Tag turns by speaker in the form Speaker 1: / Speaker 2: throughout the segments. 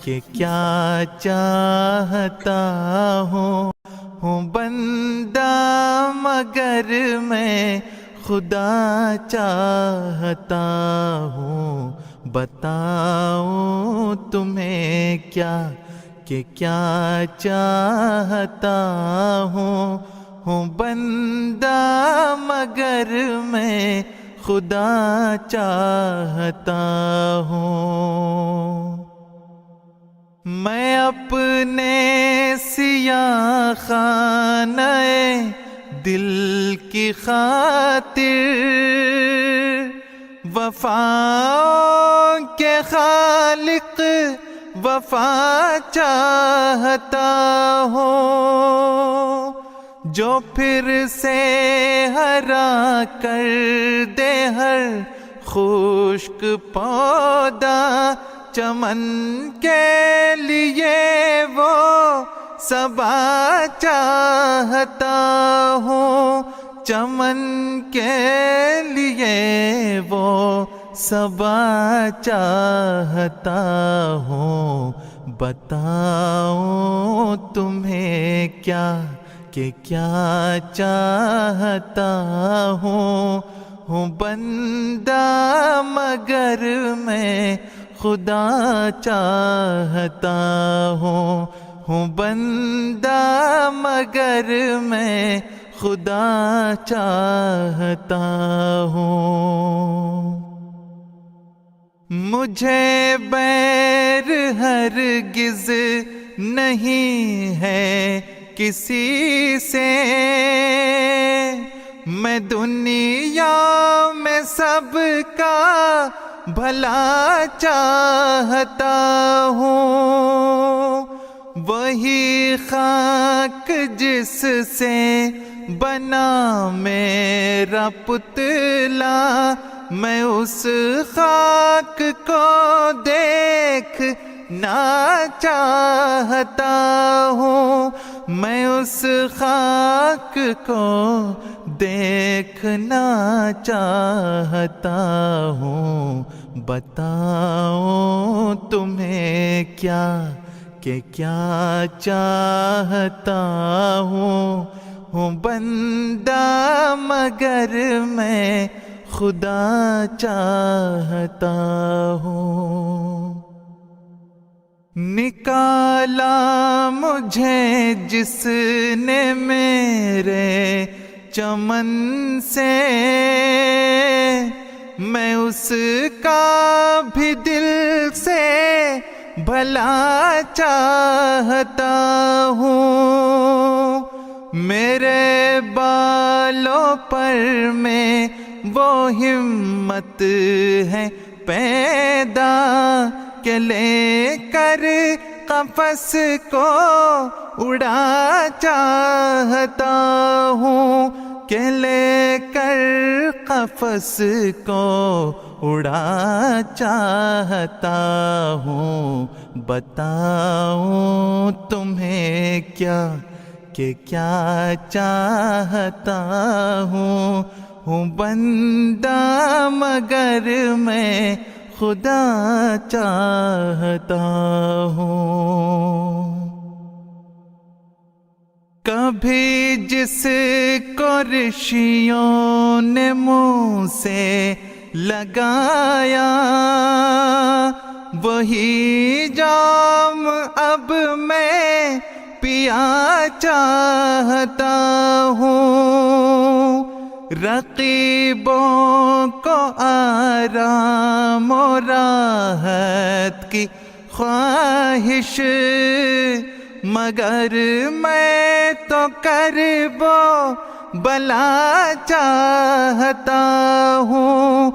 Speaker 1: کہ کیا چاہتا ہوں بندہ مگر میں خدا چاہتا ہوں. بتاؤں تمہیں کیا کہ کیا چاہتا ہوں بندہ مگر میں خدا چاہتا ہوں. میں اپنے سیاہ خانہ دل کی خاطر وفا کے خالق وفا چاہتا ہوں. جو پھر سے ہرا کر دے ہر خشک پودا چمن کے لیے وہ صبا چاہتا ہوں. چمن کے لیے وہ صبا چاہتا ہوں. بتاؤں تمہیں کیا کہ کیا چاہتا ہوں بندہ مگر میں خدا چاہتا ہوں بندہ مگر میں خدا چاہتا ہوں. مجھے بیر ہرگز نہیں ہے کسی سے، میں دنیا میں سب کا بھلا چاہتا ہوں. وہی خاک جس سے بنا میرا پتلا، میں اس خاک کو دیکھنا چاہتا ہوں. میں اس خاک کو دیکھنا چاہتا ہوں. بتاؤں تمہیں کیا کہ کیا چاہتا ہوں بندہ مگر میں خدا چاہتا ہوں. نکالا مجھے جس نے میرے چمن سے، میں اس کا بھی دل سے بھلا چاہتا ہوں. میرے بالوں پر میں وہ ہمت ہے پیدا کہ لے کر قفس کو اڑا چاہتا ہوں. کہ لے کر قفس کو اڑا چاہتا ہوں. بتاؤں تمہیں کیا کہ کیا چاہتا ہوں بندہ مگر میں خدا چاہتا ہوں. کبھی جس کو رشیوں نے منہ سے لگایا، وہی جام اب میں پیا چاہتا ہوں. رقیبوں کو آرام و راحت کی خواہش، مگر میں تو کرب و بلا چاہتا ہوں.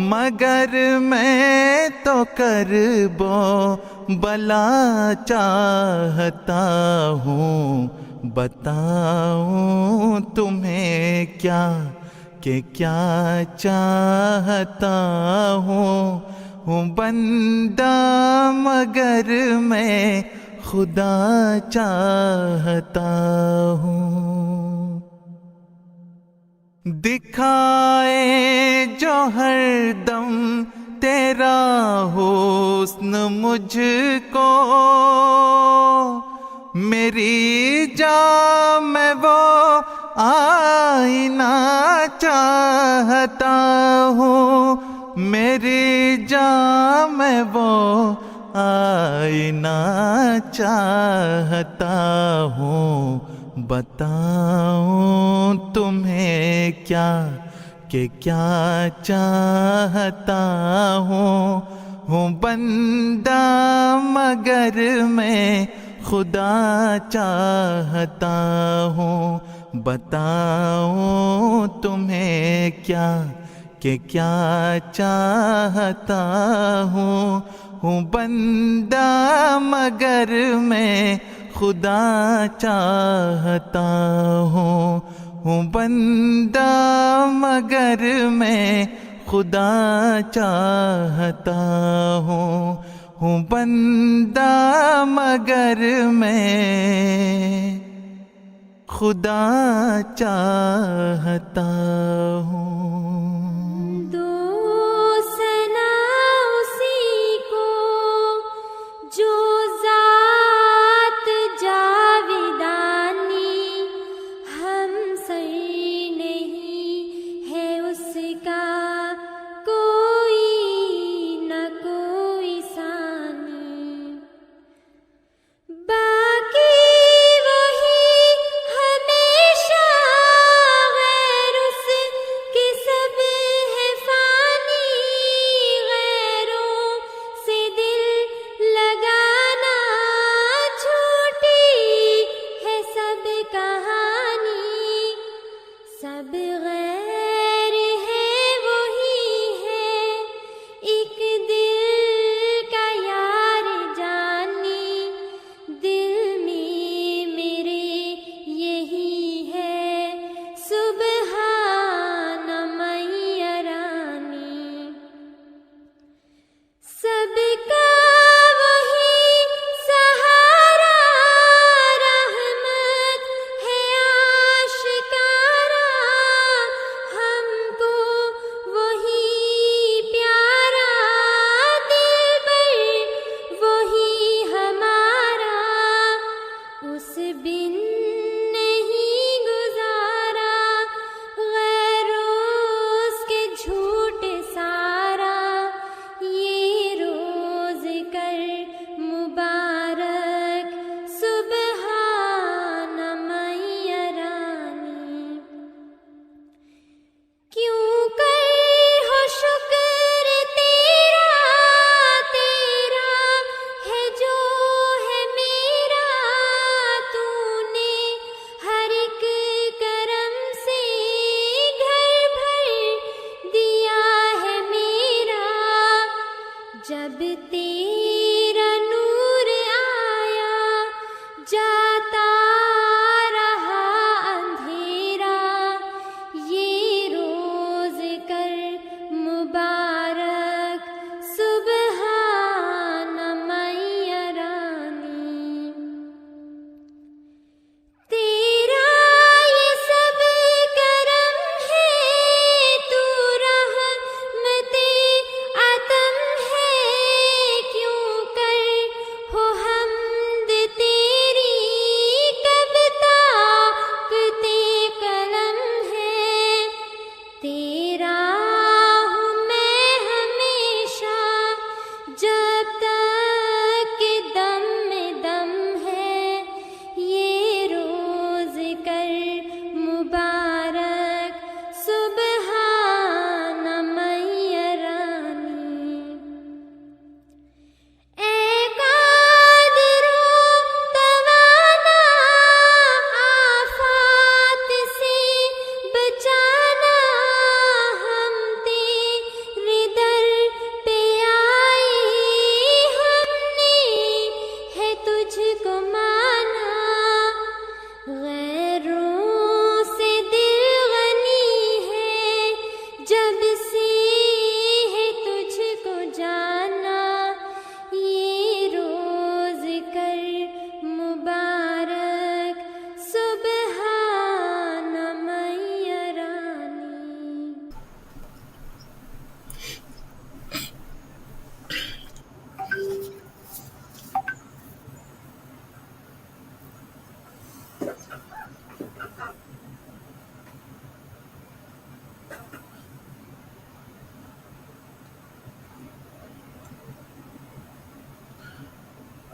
Speaker 1: مگر میں تو کرب و بلا چاہتا ہوں. بتاؤں تمہیں کیا کہ کیا چاہتا ہوں بندہ مگر میں خدا چاہتا ہوں. دکھائے جو ہر دم تیرا ہو حسن مجھ کو میری جان میں وہ آئینہ چاہتا ہوں، میری جان میں وہ آئینہ چاہتا ہوں۔ بتاؤں تمہیں کیا کہ کیا چاہتا ہوں بندہ مگر میں خدا چاہتا ہوں۔ بتاؤں تمہیں کیا کہ کیا چاہتا ہوں بندہ مگر میں خدا چاہتا ہوں بندہ مگر میں خدا چاہتا ہوں بندہ مگر میں خدا چاہتا ہوں۔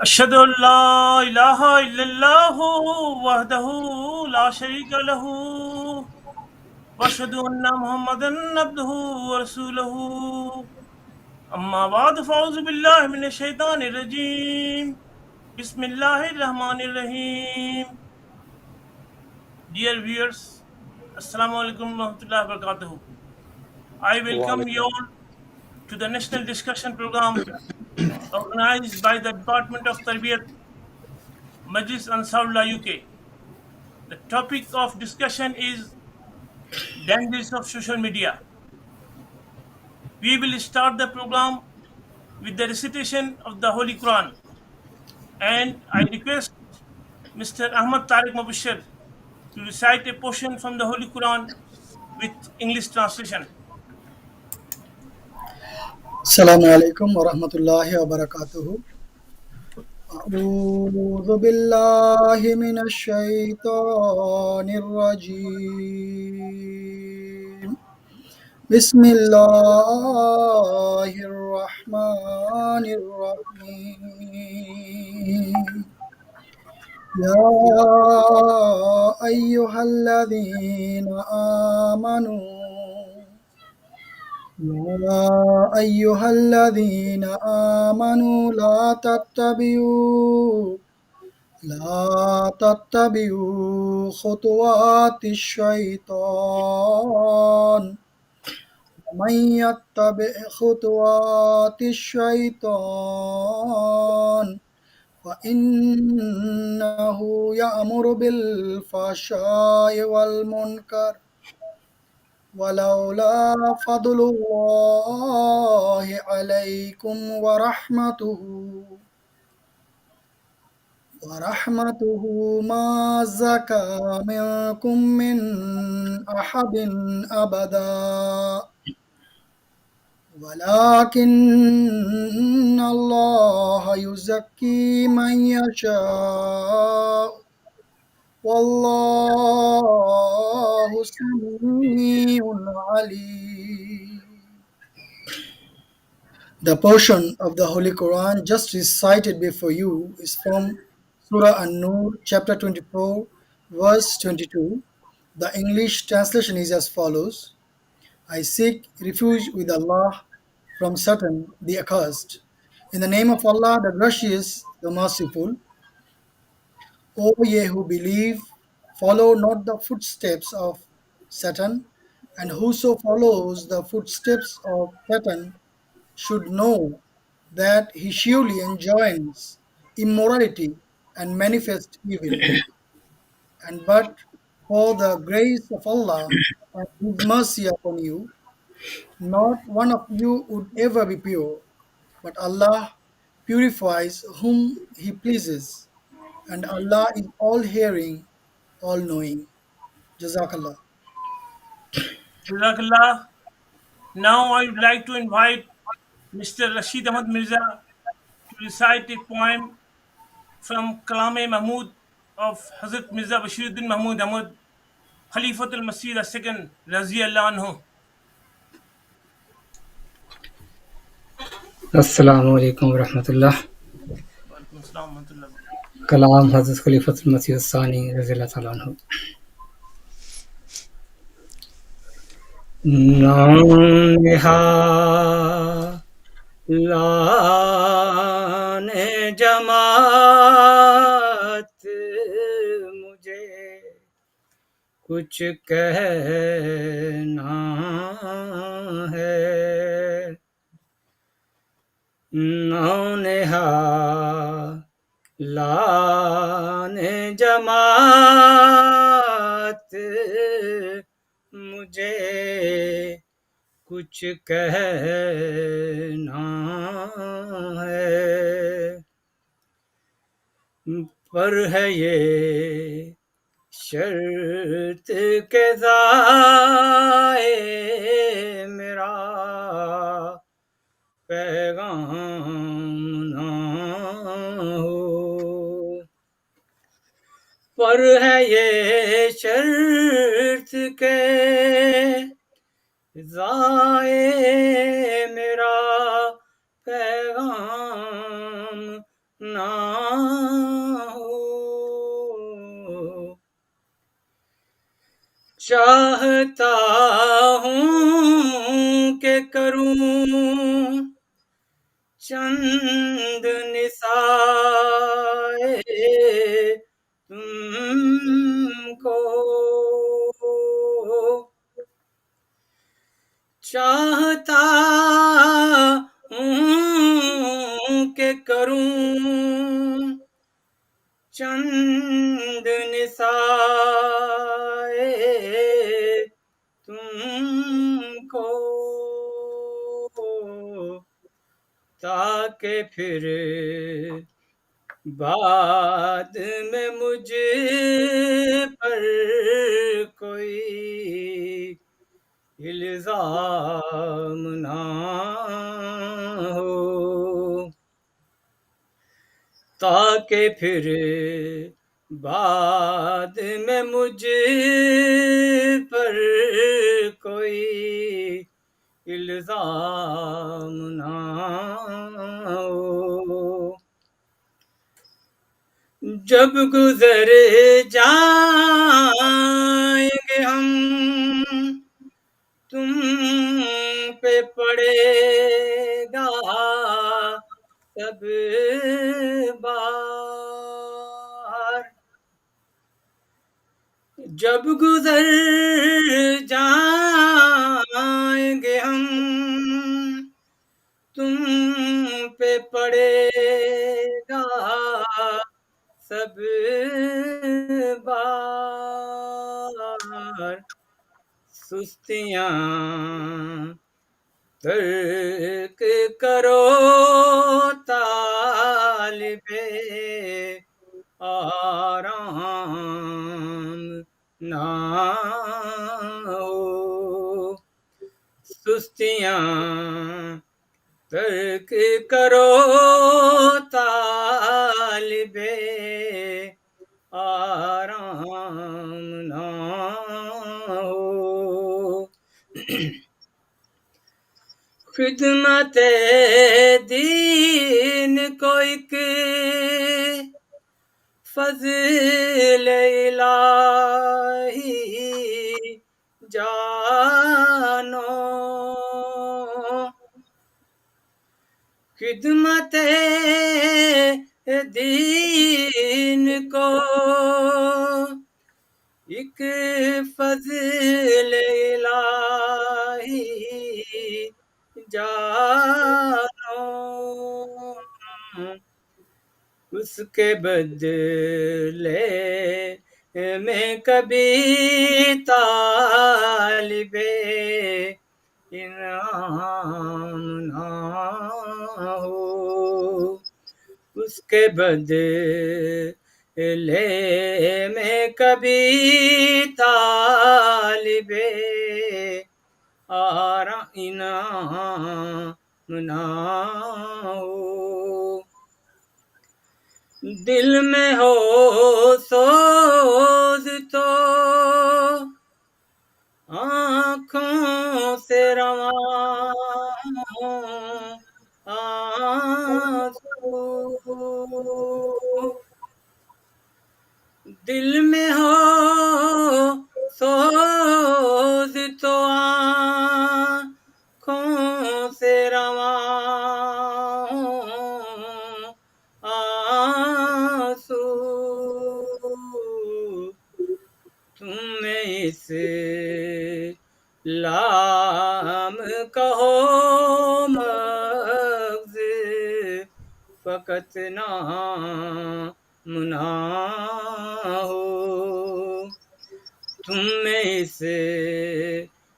Speaker 2: أشهد أن لا إله إلا الله وحده لا شريك له وأشهد أن محمدا عبده ورسوله أما بعد فأعوذ بالله من الشيطان الرجيم بسم الله الرحمن الرحيم. Dear viewers, Assalamu alaikum wa rahmatullahi wa barakatuh. I welcome you
Speaker 3: وعلیکم
Speaker 2: all to the national discussion program organized by the Department of Tarbiyyat, Majlis Ansarullah UK. The topic of discussion is dangers of social media. We will start the program with the recitation of the Holy Quran, and I request Mr. Ahmad Tariq Mubashir to recite a portion from the Holy Quran with English translation.
Speaker 4: السلام علیکم ورحمۃ اللہ وبرکاتہ۔ اعوذ باللہ من الشیطان الرجیم، بسم اللہ الرحمن الرحیم۔ یا ایہا الذین آمنوا يا أيها الذين آمنوا لا تتبعوا خطوات الشيطان، ومن يتبع خطوات الشيطان فإنه يأمر بالفحشاء والمنكر، ولولا فضل الله عليكم ورحمته ما زكى منكم من أحد أبدا، ولكن الله يزكي من يشاء، والله سميع عليم. The portion of the Holy Quran just recited before you is from Surah An-Nur, chapter 24, verse 22. The English translation is as follows: I seek refuge with Allah from Satan, the accursed. In the name of Allah, the gracious, the merciful. O ye who believe, follow not the footsteps of Satan, and whoso follows the footsteps of Satan should know that he surely enjoins immorality and manifest evil. And but for the grace of Allah and His mercy upon you, not one of you would ever be pure, but Allah purifies whom He pleases, and Allah is all hearing, all knowing. Jazakallah.
Speaker 2: Jazakallah. Now I would like to invite Mr. Rashid Ahmad Mirza to recite a poem from Kalame Mahmud of Hazrat Mirza Bashiruddin Mahmud Ahmad, Khalifatul Masih II, Razi Allah anhu.
Speaker 3: السلام علیکم ورحمۃ اللہ۔
Speaker 2: Walaikum assalam wa rahmatullah wa barakatuh.
Speaker 3: کلام حضرت خلیفۃ المسیح الثانی رضی اللہ تعالیٰ عنہ۔ Lawn جماعت مجھے کچھ کہنا ہے، لان جماعت مجھے کچھ کہنا ہے، پر ہے یہ شرط کے ضائع میرا پیغام نہ ہو، پر ہے یہ شرط کے ضائع میرا پیغام نہ چاہتا ہوں کہ کروں چند نثار تم کو، چاہتا ہوں کہ کروں چند نثار تم کو، تاکہ پھر بعد میں مجھ پر کوئی الزام نہ ہو، تاکہ پھر بعد میں مجھ پر کوئی الزام نہ ہو، جب گزر جائیں گے ہم تم پہ پڑے گا سب بار، جب گزر جائیں گے ہم تم پہ پڑے گا سب بار، سستیاں ترک کرو طالب آرام نہ ہو، سستیاں ترک کرو طالب آرام نہ ہو، خدمت دین کو ایک فضل الہی جانو، خدمت دین کو ایک فضل الہی جانو، اس کے بدلے میں کبھی طالب انعام نہ ہو، اس کے بدلے میں کبھی طالب انعام نہ ہو، دل میں ہو سوز تو آنکھوں سے رواں آنسو، دل میں ہو سوز تو آنکھوں سے رواں آنسو، تمہیں اسلام کہو مغز فقط نام نہ ہو، تمہیں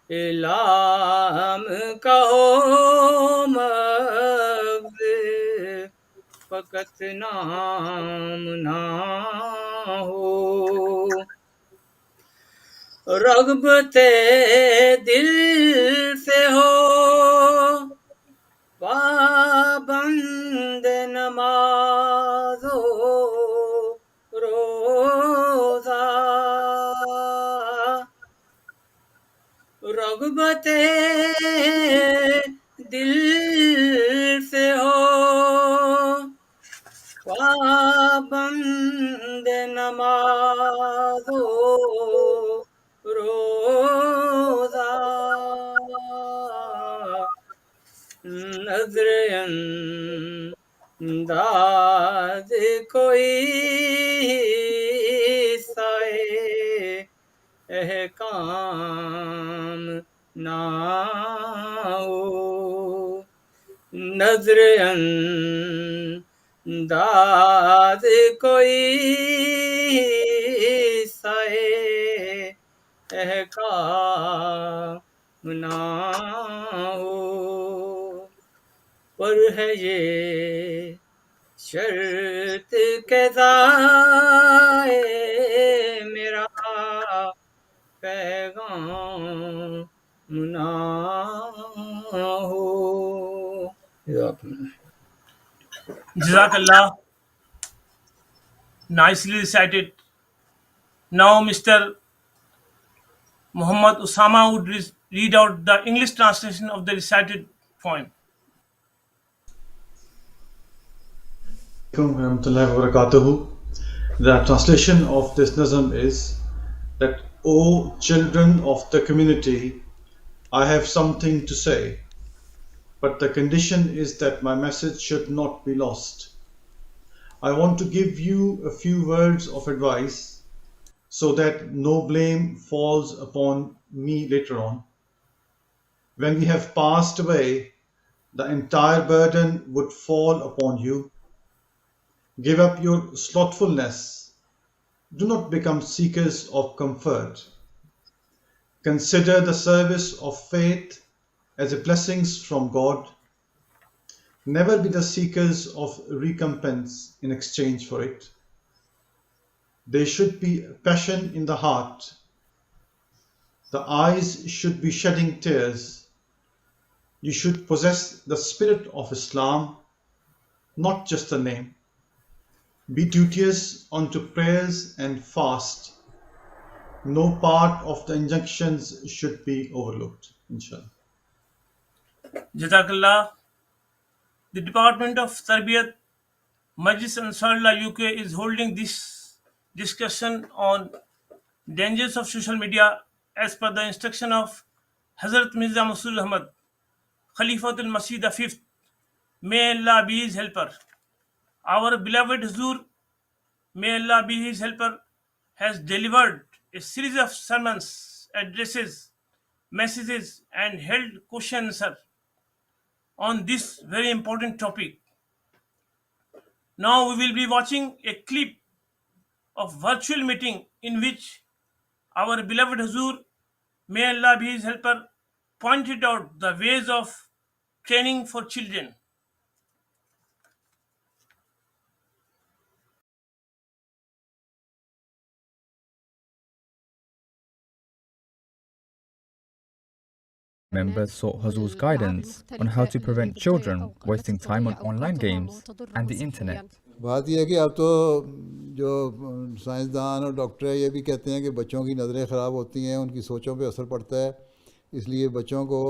Speaker 3: اسلام کہو مغز فقط نام نہ ہو، رغبت دل سے ہو پابند نماز و روزہ، رغبت دل سے ہو پابند نماز و روزہ، نظر انداز کوئی سائے احکام نہ ہو نظر انداز کوئی سائے احکام نہ ہو پر ہے یہ شرط کہ ضائع میرا پیغام نہ ہو.
Speaker 2: Jazakallah. Nicely recited. Now Mr. Muhammad Usama would read out the English translation of the recited poem.
Speaker 5: Warahmatullahi wabarakatuh. The translation of this nazm is that, O children of the community, I have something to say, but the condition is that my message should not be lost. I want to give you a few words of advice so that no blame falls upon me later on. When we have passed away, the entire burden would fall upon you. Give up your slothfulness. Do not become seekers of comfort. Consider the service of faith as a blessing from God. Never be the seekers of recompense in exchange for it. There should be passion in the heart. The eyes should be shedding tears. You should possess the spirit of Islam, not just the name. Be duteous unto prayers and fast. No part of the injunctions should be overlooked. Inshallah.
Speaker 2: Jazakallah. The Department of Tarbiyyat, Majlis Ansarullah UK is holding this discussion on dangers of social media as per the instruction of Hazrat Mirza Masroor Ahmad, Khalifatul Masih the Fifth. May Allah be his helper. Our beloved Huzur, may Allah be his helper, has delivered a series of sermons, addresses, messages, and held question and answer on this very important topic. Now we will be watching a clip of virtual meeting in which our beloved Huzur, may Allah be his helper, pointed out the ways of training for children.
Speaker 6: Members sought Hazur's guidance on how to prevent children wasting time on online games and the internet.
Speaker 7: بات یہ ہے کہ اب تو جو سائنسدان اور doctor یہ بھی کہتے ہیں کہ بچوں کی نظریں خراب ہوتی ہیں، ان کی سوچوں پہ اثر پڑتا ہے، اس لیے بچوں کو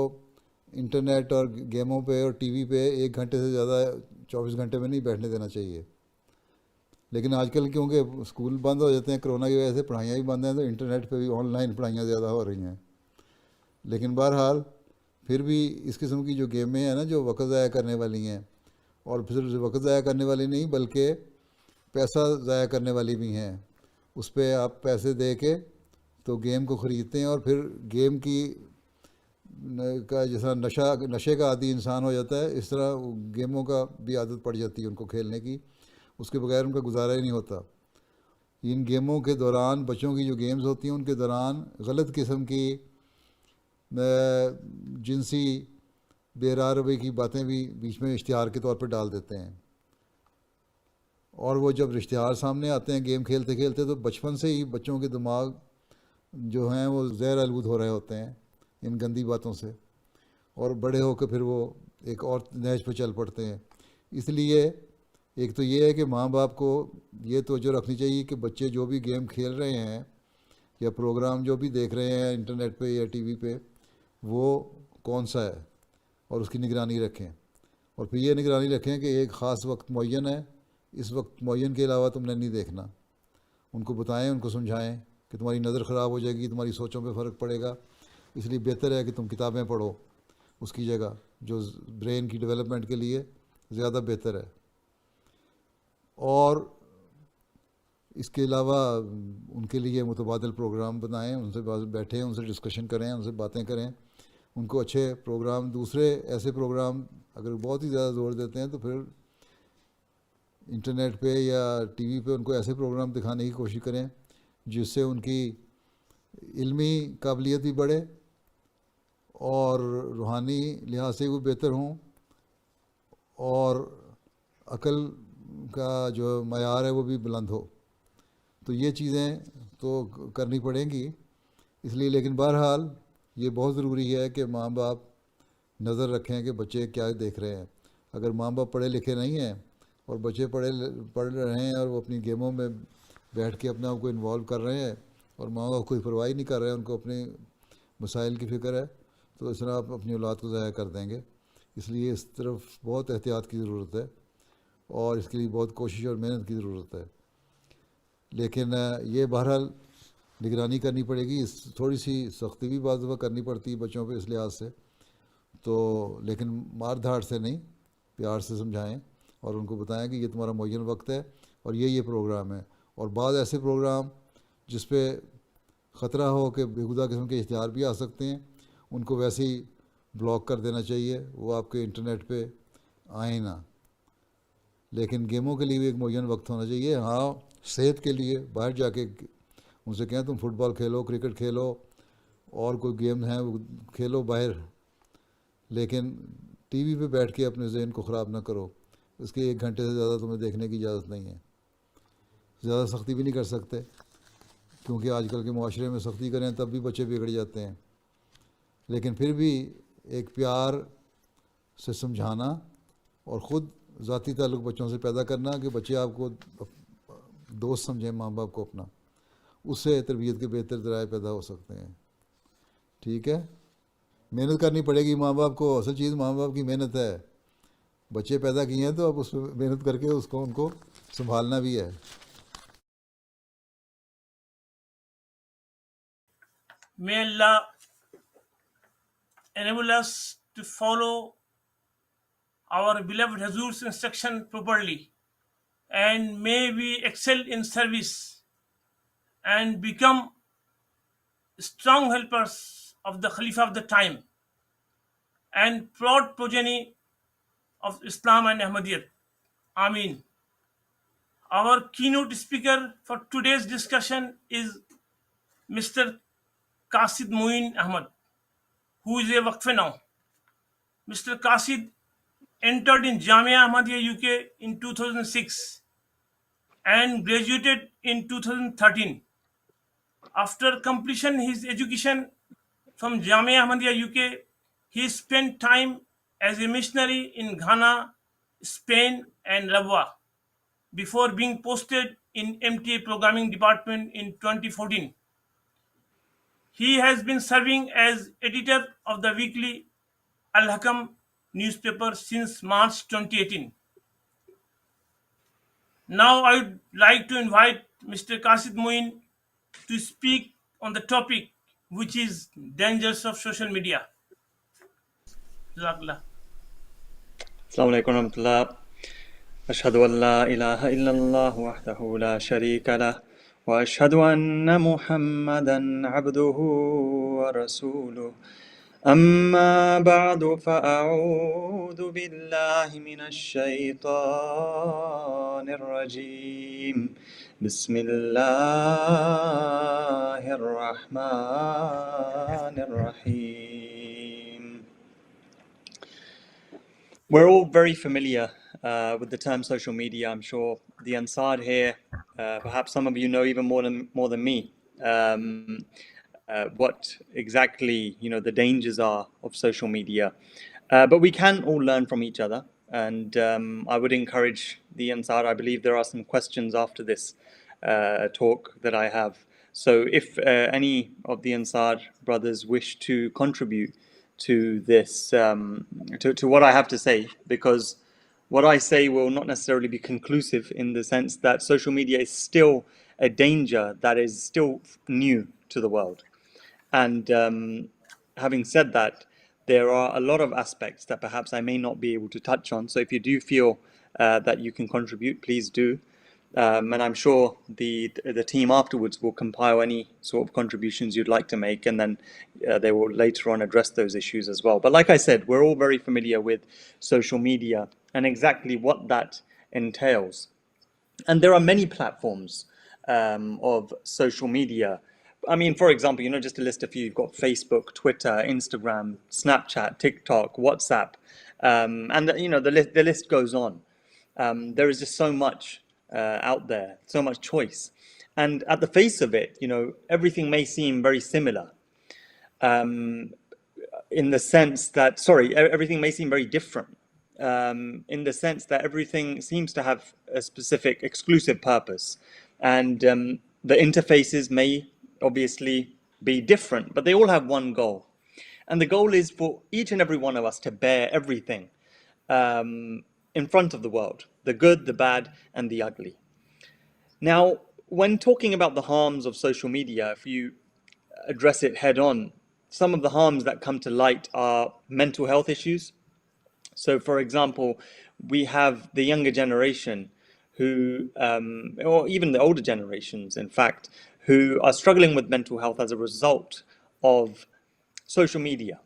Speaker 7: انٹرنیٹ اور گیموں پہ اور ٹی وی پہ 1 گھنٹے سے زیادہ 24 گھنٹے میں نہیں بیٹھنے دینا چاہیے. لیکن آج کل کیونکہ اسکول بند ہو جاتے ہیں کرونا کی وجہ سے، پڑھائیاں بھی بند ہیں، تو انٹرنیٹ پہ بھی آن لائن پڑھائیاں زیادہ ہو رہی ہیں. لیکن بہرحال پھر بھی اس قسم کی جو گیمیں ہیں نا جو وقت ضائع کرنے والی ہیں، اور پھر وقت ضائع کرنے والی نہیں بلکہ پیسہ ضائع کرنے والی بھی ہیں. اس پہ آپ پیسے دے کے تو گیم کو خریدتے ہیں، اور پھر گیم کی کا جس طرح نشے کا عادی انسان ہو جاتا ہے، اس طرح گیموں کا بھی عادت پڑ جاتی ہے ان کو کھیلنے کی، اس کے بغیر ان کا گزارا ہی نہیں ہوتا. ان گیموں کے دوران بچوں کی جو گیمز ہوتی ہیں ان کے دوران غلط قسم کی جنسی بے راہ روی کی باتیں بھی بیچ میں اشتہار کے طور پہ ڈال دیتے ہیں، اور وہ جب اشتہار سامنے آتے ہیں گیم کھیلتے کھیلتے تو بچپن سے ہی بچوں کے دماغ جو ہیں وہ زہر آلود ہو رہے ہوتے ہیں ان گندی باتوں سے، اور بڑے ہو کے پھر وہ ایک اور نہج پہ چل پڑتے ہیں. اس لیے ایک تو یہ ہے کہ ماں باپ کو یہ توجہ رکھنی چاہیے کہ بچے جو بھی گیم کھیل رہے ہیں یا پروگرام جو بھی دیکھ رہے ہیں انٹرنیٹ پہ یا ٹی وی پہ وہ کون سا ہے، اور اس کی نگرانی رکھیں. اور پھر یہ نگرانی رکھیں کہ ایک خاص وقت معین ہے، اس وقت معین کے علاوہ تم نے نہیں دیکھنا. ان کو بتائیں، ان کو سمجھائیں کہ تمہاری نظر خراب ہو جائے گی، تمہاری سوچوں پہ فرق پڑے گا، اس لیے بہتر ہے کہ تم کتابیں پڑھو اس کی جگہ. جو برین کی ڈیولپمنٹ کے لیے زیادہ بہتر ہے. اور اس کے علاوہ ان کے لیے متبادل پروگرام بنائیں، ان سے بیٹھیں، ان سے ڈسکشن کریں، ان سے باتیں کریں، ان کو اچھے پروگرام، دوسرے ایسے پروگرام اگر بہت ہی زیادہ زور دیتے ہیں تو پھر انٹرنیٹ پہ یا ٹی وی پہ ان کو ایسے پروگرام دکھانے کی کوشش کریں جس سے ان کی علمی قابلیت بھی بڑھے اور روحانی لحاظ سے وہ بہتر ہوں اور عقل کا جو معیار ہے وہ بھی بلند ہو. تو یہ چیزیں تو کرنی پڑیں گی اس لیے. لیکن بہرحال یہ بہت ضروری ہے کہ ماں باپ نظر رکھیں کہ بچے کیا دیکھ رہے ہیں. اگر ماں باپ پڑھے لکھے نہیں ہیں اور بچے پڑھ رہے ہیں اور وہ اپنی گیموں میں بیٹھ کے اپنے آپ کو انوالو کر رہے ہیں اور ماں باپ کوئی پرواہ نہیں کر رہے ہیں، ان کو اپنے مسائل کی فکر ہے، تو اس طرح آپ اپنی اولاد کو ضائع کر دیں گے. اس لیے اس طرف بہت احتیاط کی ضرورت ہے اور اس کے لیے بہت کوشش اور محنت کی ضرورت ہے. لیکن یہ بہرحال نگرانی کرنی پڑے گی. تھوڑی سی سختی بھی بعض دفعہ کرنی پڑتی ہے بچوں پہ اس لحاظ سے، تو لیکن مار دھاڑ سے نہیں، پیار سے سمجھائیں اور ان کو بتائیں کہ یہ تمہارا معین وقت ہے اور یہ پروگرام ہے. اور بعض ایسے پروگرام جس پہ خطرہ ہو کہ بےہودہ قسم کے اشتہار بھی آ سکتے ہیں، ان کو ویسے ہی بلاک کر دینا چاہیے، وہ آپ کے انٹرنیٹ پہ آئیں نہ. لیکن گیموں کے لیے بھی ایک معین وقت ہونا چاہیے. ہاں، صحت کے لیے باہر جا کے ان سے کہیں تم فٹ بال کھیلو، کرکٹ کھیلو اور کوئی گیم ہیں وہ کھیلو باہر، لیکن ٹی وی پہ بیٹھ کے اپنے ذہن کو خراب نہ کرو. اس کے 1 گھنٹے سے زیادہ تمہیں دیکھنے کی اجازت نہیں ہے. زیادہ سختی بھی نہیں کر سکتے کیونکہ آج کل کے معاشرے میں سختی کریں تب بھی بچے بگڑ جاتے ہیں. لیکن پھر بھی ایک پیار سے سمجھانا اور خود ذاتی تعلق بچوں سے پیدا کرنا کہ بچے آپ کو دوست سمجھیں ماں باپ کو اپنا، اس سے تربیت کے بہتر ذرائع پیدا ہو سکتے ہیں. ٹھیک ہے، محنت کرنی پڑے گی ماں باپ کو. اصل چیز ماں باپ کی محنت ہے. بچے پیدا کیے ہیں تو اب اس پہ محنت کر کے ان کو سنبھالنا بھی ہے.
Speaker 2: May Allah enable us to follow our beloved Hazur's instruction properly, and may we excel in service and become strong helpers of the Khalifa of the time and proud progeny of Islam and Ahmadiyyat. Ameen. Our keynote speaker for today's discussion is Mr. Qasid Moin Ahmad, who is a Waqf now. Mr. Qasid entered in Jamia Ahmadiyya UK in 2006 and graduated in 2013. After completion his education from Jamia Ahmadiyya UK, he spent time as a missionary in Ghana, Spain, and Rabwa before being posted in MTA Programming Department in 2014. He has been serving as editor of the weekly Al-Hakam newspaper since March 2018. Now I would like to invite Mr. Qasid Moin to speak on the topic, which is dangers of social media. Jazakallah.
Speaker 8: السلام علیکم ورحمۃ اللہ. اشہد ان لا الہ الا اللہ وحدہ لا شریک لہ واشہد ان محمدا عبدہ ورسولہ. اما بعد فاعوذ باللہ من الشیطان الرجیم. بسم اللہ الرحمن الرحیم. We're all very familiar with the term social media. I'm sure the Ansar here, perhaps some of you know even more than me, what exactly the dangers are of social media. But we can all learn from each other, and I would encourage the Ansar. I believe there are some questions after this talk that I have. So if any of the Ansar brothers wish to contribute to this, to what I have to say, because what I say will not necessarily be conclusive in the sense that social media is still a danger that is still new to the world. And having said that, there are a lot of aspects that perhaps I may not be able to touch on. So if you do feel that you can contribute, please do. And I'm sure the team afterwards will compile any sort of contributions you'd like to make, and then they will later on address those issues as well. But like I said, we're all very familiar with social media and exactly what that entails. And there are many platforms of social media. I mean, for example, just to list a few, you've got Facebook, Twitter, Instagram, Snapchat, TikTok, WhatsApp, and the list goes on. There is just so much out there, so much choice. And at the face of it, everything may seem very similar in the sense that, everything may seem very different in the sense that everything seems to have a specific exclusive purpose. And the interfaces may obviously be different, but they all have one goal. And the goal is for each and every one of us to bear everything in front of the world, the good, the bad, and the ugly. Now, when talking about the harms of social media, if you address it head on, some of the harms that come to light are mental health issues. So, for example, we have the younger generation who, or even the older generations, in fact, who are struggling with mental health as a result of social media.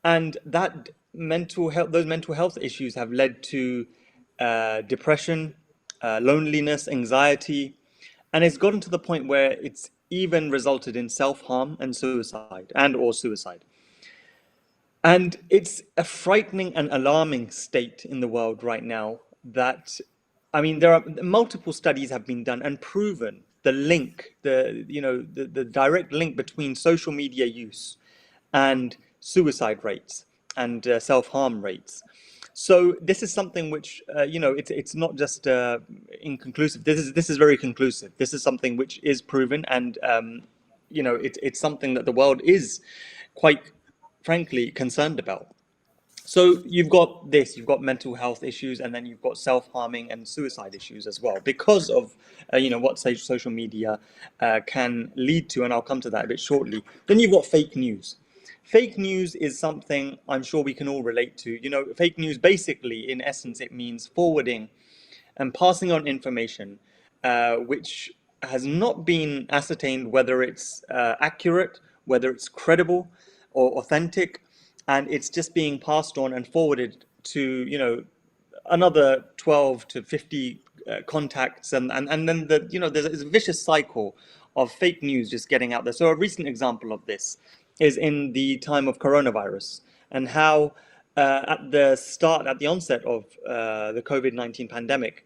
Speaker 8: And that those mental health issues have led to depression, loneliness, anxiety, and it's gotten to the point where it's even resulted in self-harm and suicide, or suicide. And it's a frightening and alarming state in the world right now that, I mean, there are multiple studies have been done and proven the link, the direct link between social media use and suicide rates and self-harm rates. So this is something which, it's not just inconclusive. This is very conclusive. This is something which is proven, and it's something that the world is quite frankly concerned about. So you've got mental health issues, and then you've got self-harming and suicide issues as well, because of what social media can lead to, and I'll come to that a bit shortly. Then you've got fake news. Fake news is something I'm sure we can all relate to. Fake news, basically, in essence, it means forwarding and passing on information which has not been ascertained whether it's accurate, whether it's credible or authentic, and it's just being passed on and forwarded to another 12 to 50 contacts, and then there's a vicious cycle of fake news just getting out there. So a recent example of this is in the time of coronavirus, and how at the onset of the COVID-19 pandemic,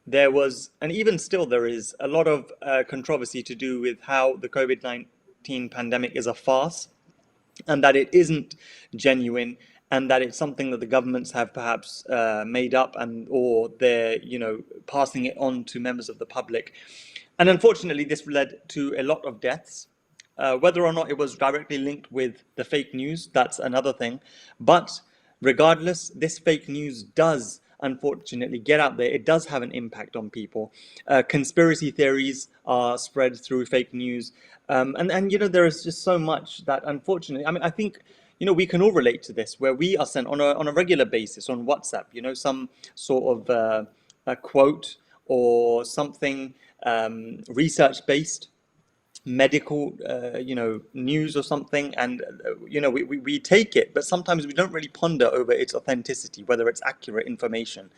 Speaker 8: there was, and even still there is, a lot of controversy to do with how the COVID-19 pandemic is a farce, and that it isn't genuine, and that it's something that the governments have perhaps made up, or they're passing it on to members of the public. And unfortunately, this led to a lot of deaths. Whether or not it was directly linked with the fake news, that's another thing. But regardless, this fake news does unfortunately get out there. It does have an impact on people. Conspiracy theories are spread through fake news. And there is just so much that, unfortunately, I mean, I think, we can all relate to this, where we are sent on a regular basis on WhatsApp, some sort of a quote or something research-based, medical news or something, and we take it, but sometimes we don't really ponder over its authenticity, whether it's accurate information,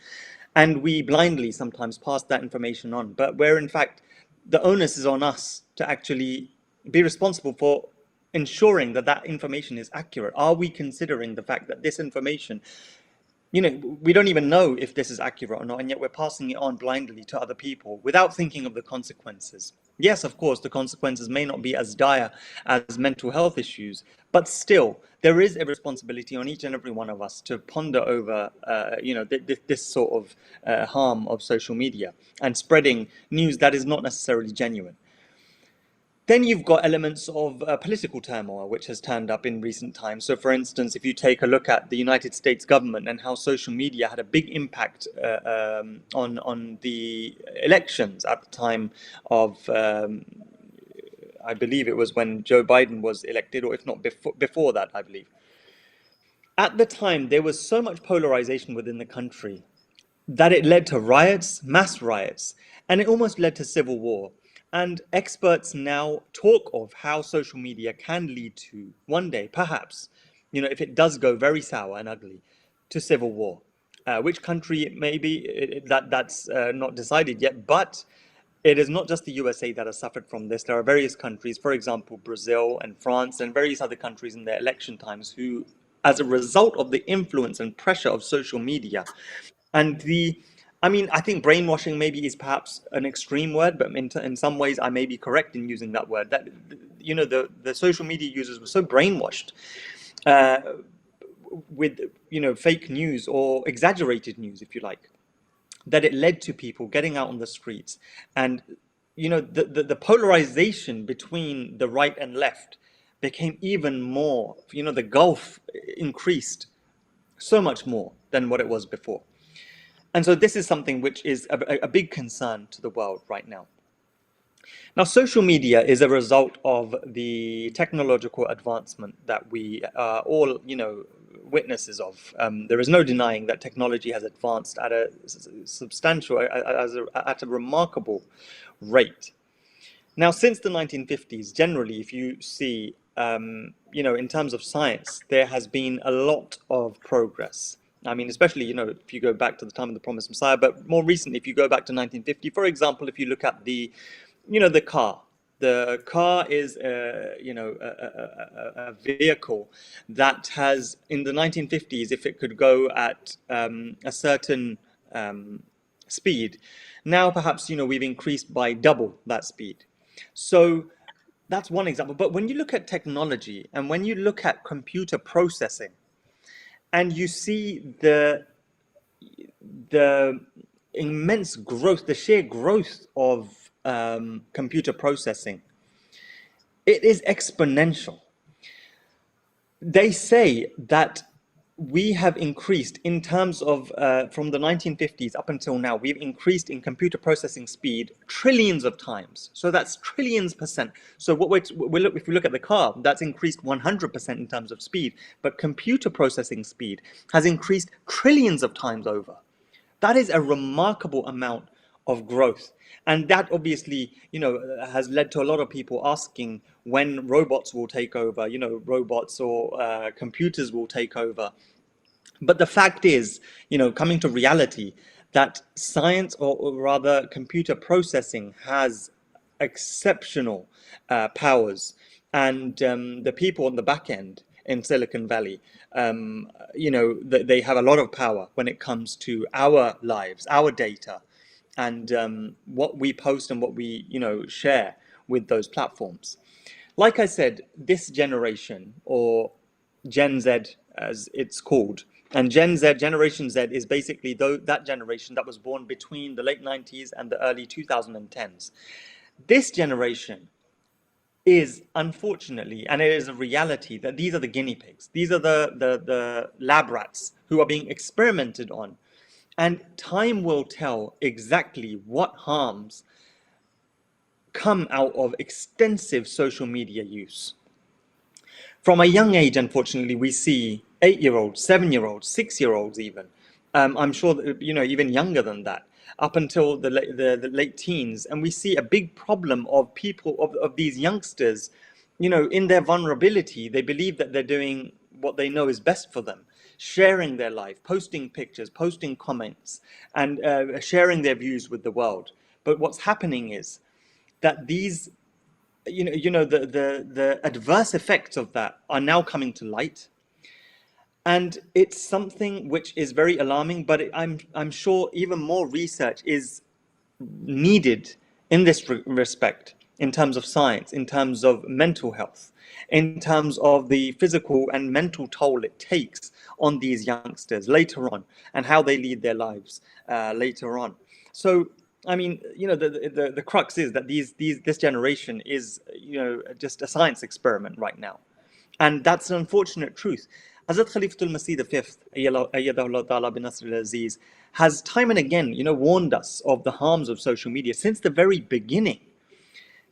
Speaker 8: and we blindly sometimes pass that information on, but where in fact the onus is on us to actually be responsible for ensuring that information is accurate. Are we considering the fact that this information, we don't even know if this is accurate or not, and yet we're passing it on blindly to other people without thinking of the consequences? Yes, of course, the consequences may not be as dire as mental health issues, but still, there is a responsibility on each and every one of us to ponder over, this sort of harm of social media and spreading news that is not necessarily genuine. Then you've got elements of political turmoil, which has turned up in recent times. So, for instance, if you take a look at the United States government and how social media had a big impact on the elections at the time of, I believe it was when Joe Biden was elected, or if not before that, I believe. At the time, there was so much polarization within the country that it led to riots, mass riots, and it almost led to civil war. And experts now talk of how social media can lead to one day, perhaps, if it does go very sour and ugly, to civil war. Which country it may be, that's not decided yet, but it is not just the USA that has suffered from this. There are various countries, for example, Brazil and France and various other countries in their election times who, as a result of the influence and pressure of social media, and I think brainwashing maybe is perhaps an extreme word, but in some ways I may be correct in using that word. That the social media users were so brainwashed with fake news or exaggerated news, if you like, that it led to people getting out on the streets, and the polarization between the right and left became even more. The gulf increased so much more than what it was before. And so this is something which is a big concern to the world right now. Now, social media is a result of the technological advancement that we are all, witnesses of. There is no denying that technology has advanced at a substantial, at a remarkable rate. Now, since the 1950s, generally, if you see, in terms of science, there has been a lot of progress. Especially, if you go back to the time of the Promised Messiah, but more recently, if you go back to 1950, for example, if you look at the car. The car is, a vehicle that has, in the 1950s, if it could go at a certain speed, now perhaps, we've increased by double that speed. So that's one example. But when you look at technology and when you look at computer processing, and you see the immense growth, the sheer growth of computer processing, it is exponential. They say that we have increased in terms of from the 1950s up until now, we've increased in computer processing speed trillions of times. So that's trillions percent. So if we look at the car, that's increased 100% in terms of speed, but computer processing speed has increased trillions of times over. That is a remarkable amount of growth. And that obviously, has led to a lot of people asking when robots will take over, robots or computers will take over. But the fact is, coming to reality, that science, or rather computer processing, has exceptional powers. And the people on the back end in Silicon Valley, they have a lot of power when it comes to our lives, our data, and what we post and what we, share with those platforms. Like I said, this generation, or Gen Z as it's called, and Generation Z is basically that generation that was born between the late 90s and the early 2010s. This generation is, unfortunately, and it is a reality, that these are the guinea pigs. These are the lab rats who are being experimented on. And time will tell exactly what harms come out of extensive social media use. From a young age, unfortunately, we see 8-year-olds, 7-year-olds, 6-year-olds even. I'm sure that, even younger than that, up until the late teens. And we see a big problem of people, of these youngsters, in their vulnerability. They believe that they're doing what they know is best for them, sharing their life, posting pictures, posting comments, and sharing their views with the world. But what's happening is that these the adverse effects of that are now coming to light, and it's something which is very alarming. But I'm sure even more research is needed in this respect, in terms of science, in terms of mental health, in terms of the physical and mental toll it takes on these youngsters later on, and how they lead their lives later on. So the crux is that this generation is, just a science experiment right now, and that's an unfortunate truth. Hazrat Khalifatul Masih V, ayyadahullah ta'ala bin Nasr al-Aziz, has time and again, warned us of the harms of social media since the very beginning.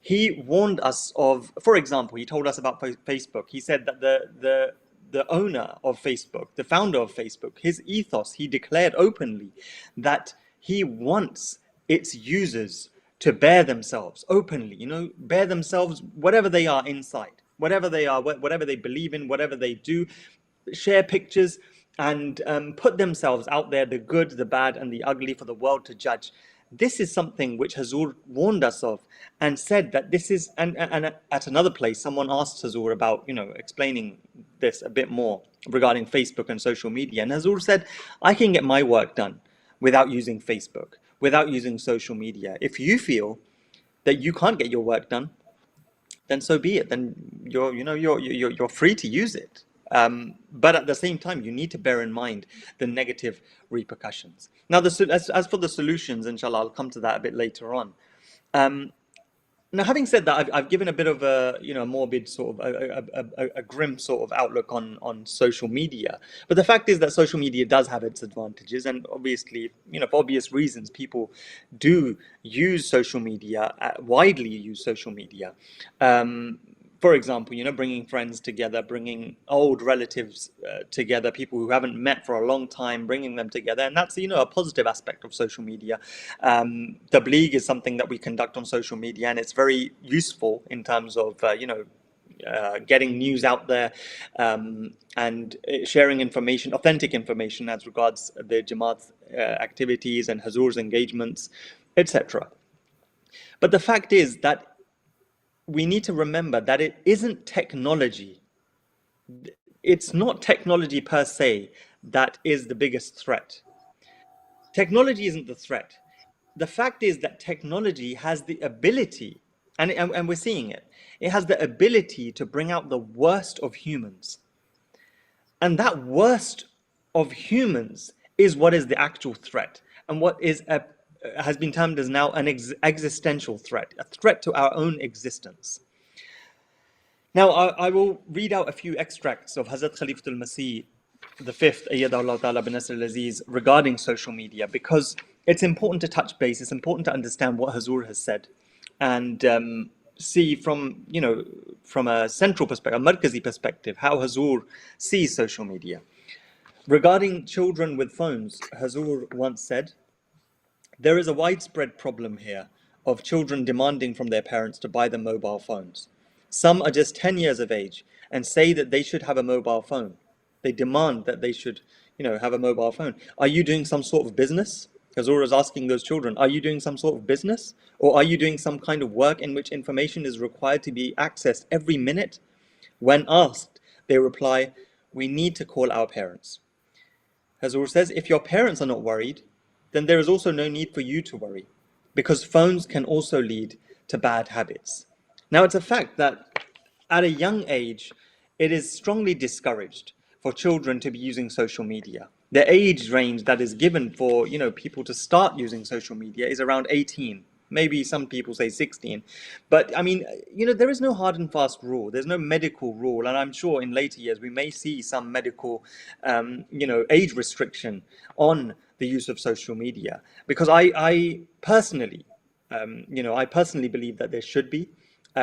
Speaker 8: He warned us of, for example, he told us about Facebook. He said that the owner of Facebook, the founder of Facebook, his ethos, he declared openly that he wants its users to bear themselves openly, bear themselves, whatever they are inside, whatever they are, whatever they believe in, whatever they do, share pictures and put themselves out there, the good, the bad, and the ugly for the world to judge. This is something which Hazur warned us of and said that this is, and at another place, someone asked Hazur about, explaining this a bit more regarding Facebook and social media. And Hazur said, I can get my work done without using Facebook, without using social media. If you feel that you can't get your work done, then so be it. Then you're free to use it. But at the same time, you need to bear in mind the negative repercussions. Now, as for the solutions, inshallah, I'll come to that a bit later on. Now, having said that, I've given a bit of a morbid sort of a grim sort of outlook on social media. But the fact is that social media does have its advantages, and obviously, for obvious reasons, people do use social media, widely use social media. For example, bringing friends together, bringing old relatives together, people who haven't met for a long time, bringing them together. And that's, a positive aspect of social media. Tabligh is something that we conduct on social media, and it's very useful in terms of, getting news out there and sharing information, authentic information as regards the Jamaat's activities and Hazur's engagements, etc. But the fact is that we need to remember that it isn't technology. It's not technology per se that is the biggest threat. Technology isn't the threat. The fact is that technology has the ability, and we're seeing it, it has the ability to bring out the worst of humans. And that worst of humans is what is the actual threat, and what has been termed as now an existential threat, a threat to our own existence. Now, I will read out a few extracts of Hazrat Khalifatul Masih the fifth, Ayyadahullah Ta'ala bin Nasr al-Aziz, regarding social media, because it's important to touch base, it's important to understand what Hazur has said, and see from a central perspective, a Markazi perspective, how Hazur sees social media. Regarding children with phones, Hazur once said, there is a widespread problem here of children demanding from their parents to buy them mobile phones. Some are just 10 years of age and say that they should have a mobile phone. They demand that they should, have a mobile phone. Are you doing some sort of business? Hazur is asking those children, are you doing some sort of business? Or are you doing some kind of work in which information is required to be accessed every minute? When asked, they reply, we need to call our parents. Hazur says, if your parents are not worried, then there is also no need for you to worry, because phones can also lead to bad habits. Now, it's a fact that at a young age, it is strongly discouraged for children to be using social media. The age range that is given for people to start using social media is around 18. Maybe some people say 16. But I mean, there is no hard and fast rule. There's no medical rule. And I'm sure in later years we may see some medical, age restriction on the use of social media. Because I personally, I personally believe that there should be.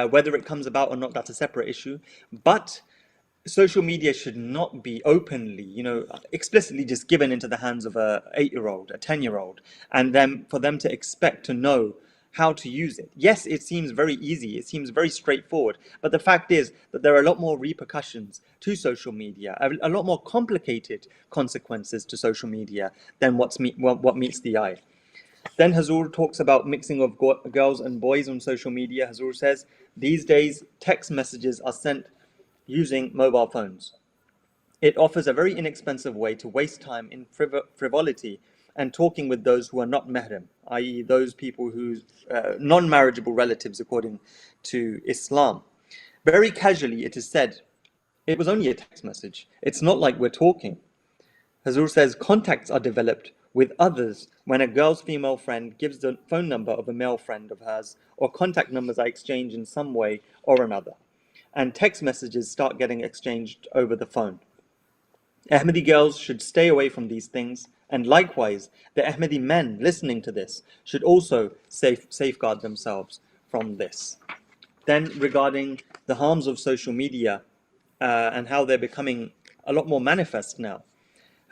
Speaker 8: Whether it comes about or not, that's a separate issue. But social media should not be openly, explicitly just given into the hands of a 8-year-old, a 10-year-old, and then for them to expect to know how to use it. Yes, it seems very easy, it seems very straightforward, but the fact is that there are a lot more repercussions to social media, a lot more complicated consequences to social media than what meets the eye. Then Hazur talks about mixing of girls and boys on social media. Hazur says, these days text messages are sent using mobile phones. It offers a very inexpensive way to waste time in frivolity and talking with those who are not mahram, i.e. those people whose non-marriageable relatives according to Islam. Very casually it is said, it was only a text message. It's not like we're talking. Hazur says contacts are developed with others when a girl's female friend gives the phone number of a male friend of hers, or contact numbers are exchanged in some way or another, and text messages start getting exchanged over the phone. Ahmadi girls should stay away from these things, and likewise, the Ahmadi men listening to this should also safeguard themselves from this. Then regarding the harms of social media and how they're becoming a lot more manifest now.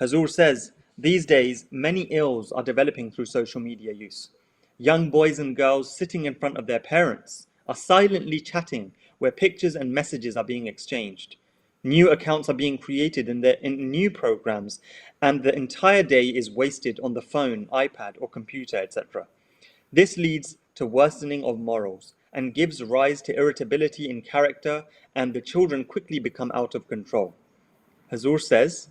Speaker 8: Hazur says, these days, many ills are developing through social media use. Young boys and girls sitting in front of their parents are silently chatting where pictures and messages are being exchanged. New accounts are being created in new programs, and the entire day is wasted on the phone, iPad, or computer, etc. This leads to worsening of morals and gives rise to irritability in character, and the children quickly become out of control. Hazur says,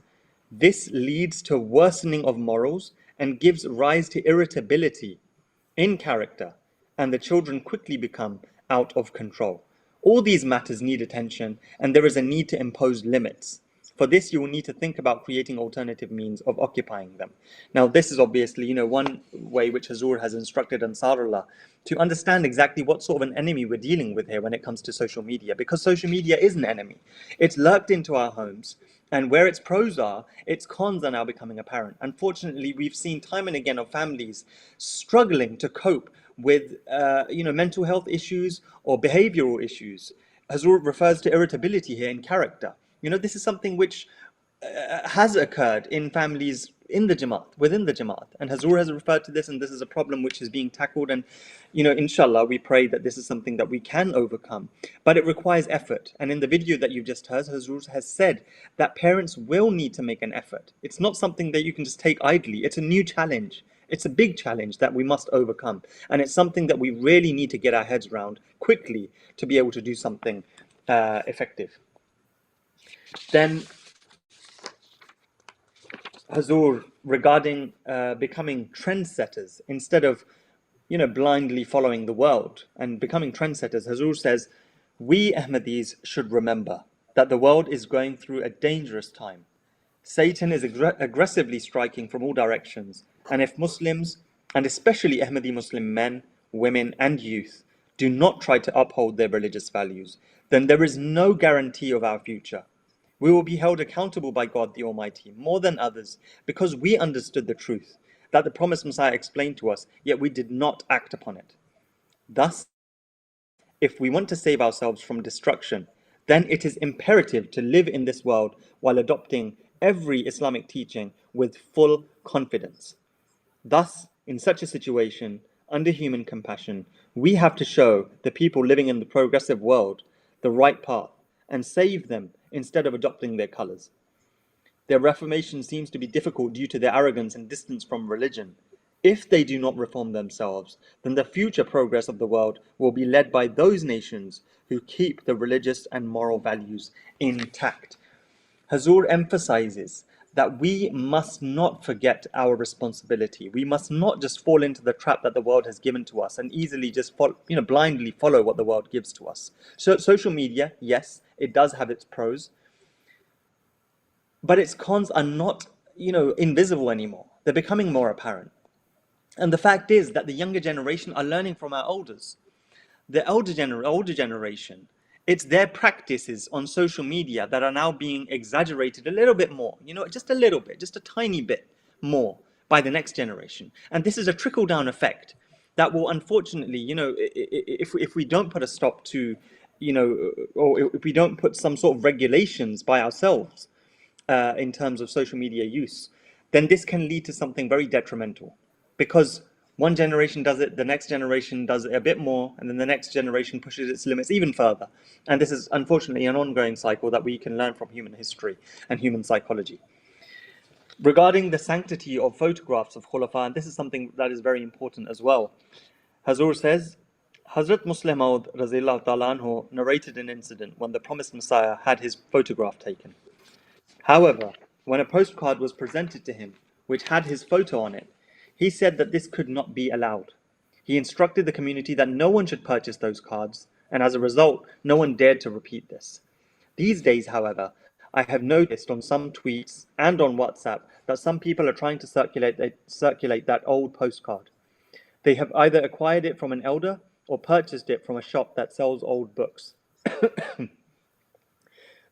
Speaker 8: this leads to worsening of morals and gives rise to irritability in character, and the children quickly become out of control. All these matters need attention, and there is a need to impose limits. For this, you will need to think about creating alternative means of occupying them. Now, this is obviously, one way which Hazur has instructed Ansarullah to understand exactly what sort of an enemy we're dealing with here when it comes to social media, because social media is an enemy. It's lurked into our homes, and where its pros are, its cons are now becoming apparent. Unfortunately, we've seen time and again of families struggling to cope with, mental health issues or behavioral issues. Hazur refers to irritability here in character. This is something which has occurred in families in the Jamaat, within the Jamaat. And Hazur has referred to this, and this is a problem which is being tackled. And, inshallah, we pray that this is something that we can overcome. But it requires effort. And in the video that you've just heard, Hazur has said that parents will need to make an effort. It's not something that you can just take idly. It's a new challenge. It's a big challenge that we must overcome. And it's something that we really need to get our heads around quickly to be able to do something effective. Then Hazur, regarding becoming trendsetters instead of, blindly following the world and becoming trendsetters, Hazur says, we Ahmadis should remember that the world is going through a dangerous time. Satan is aggressively striking from all directions, and if Muslims, and especially Ahmadi Muslim men, women, and youth, do not try to uphold their religious values, then there is no guarantee of our future. We will be held accountable by God the Almighty more than others because we understood the truth that the promised Messiah explained to us, yet we did not act upon it. Thus, if we want to save ourselves from destruction, then it is imperative to live in this world while adopting every Islamic teaching with full confidence. Thus, in such a situation, under human compassion, we have to show the people living in the progressive world the right path and save them instead of adopting their colors. Their reformation seems to be difficult due to their arrogance and distance from religion. If they do not reform themselves, then the future progress of the world will be led by those nations who keep the religious and moral values intact. Hazur emphasizes that we must not forget our responsibility. We must not just fall into the trap that the world has given to us and easily just blindly follow what the world gives to us. So social media, yes, it does have its pros, but its cons are not, invisible anymore. They're becoming more apparent. And the fact is that the younger generation are learning from our elders. The older generation, it's their practices on social media that are now being exaggerated a little bit more, just a little bit, just a tiny bit more by the next generation. And this is a trickle-down effect that will unfortunately, if we don't put a stop to, or if we don't put some sort of regulations by ourselves in terms of social media use, then this can lead to something very detrimental. Because one generation does it, the next generation does it a bit more, and then the next generation pushes its limits even further. And this is unfortunately an ongoing cycle that we can learn from human history and human psychology. Regarding the sanctity of photographs of Khulafa, and this is something that is very important as well, Hazur says, Hazrat Muslim Maud Razillah Ta'ala anhu narrated an incident when the promised Messiah had his photograph taken. However, when a postcard was presented to him, which had his photo on it, he said that this could not be allowed. He instructed the community that no one should purchase those cards, and as a result, no one dared to repeat this. These days, however, I have noticed on some tweets and on WhatsApp that some people are trying to circulate that old postcard. They have either acquired it from an elder or purchased it from a shop that sells old books.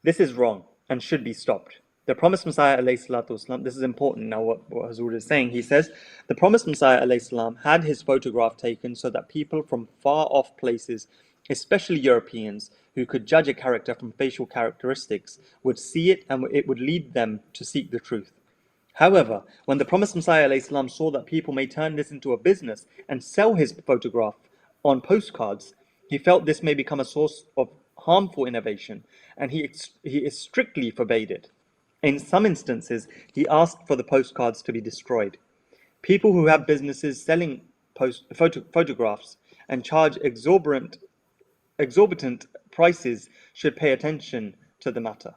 Speaker 8: This is wrong and should be stopped. The promised Messiah ﷺ, this is important now what Hazur is saying, he says, the promised Messiah ﷺ had his photograph taken so that people from far off places, especially Europeans, who could judge a character from facial characteristics would see it and it would lead them to seek the truth. However, when the Promised Messiah ﷺ saw that people may turn this into a business and sell his photograph on postcards, he felt this may become a source of harmful innovation, and he strictly forbade it. In some instances, he asked for the postcards to be destroyed. People who have businesses selling photographs and charge exorbitant prices should pay attention to the matter.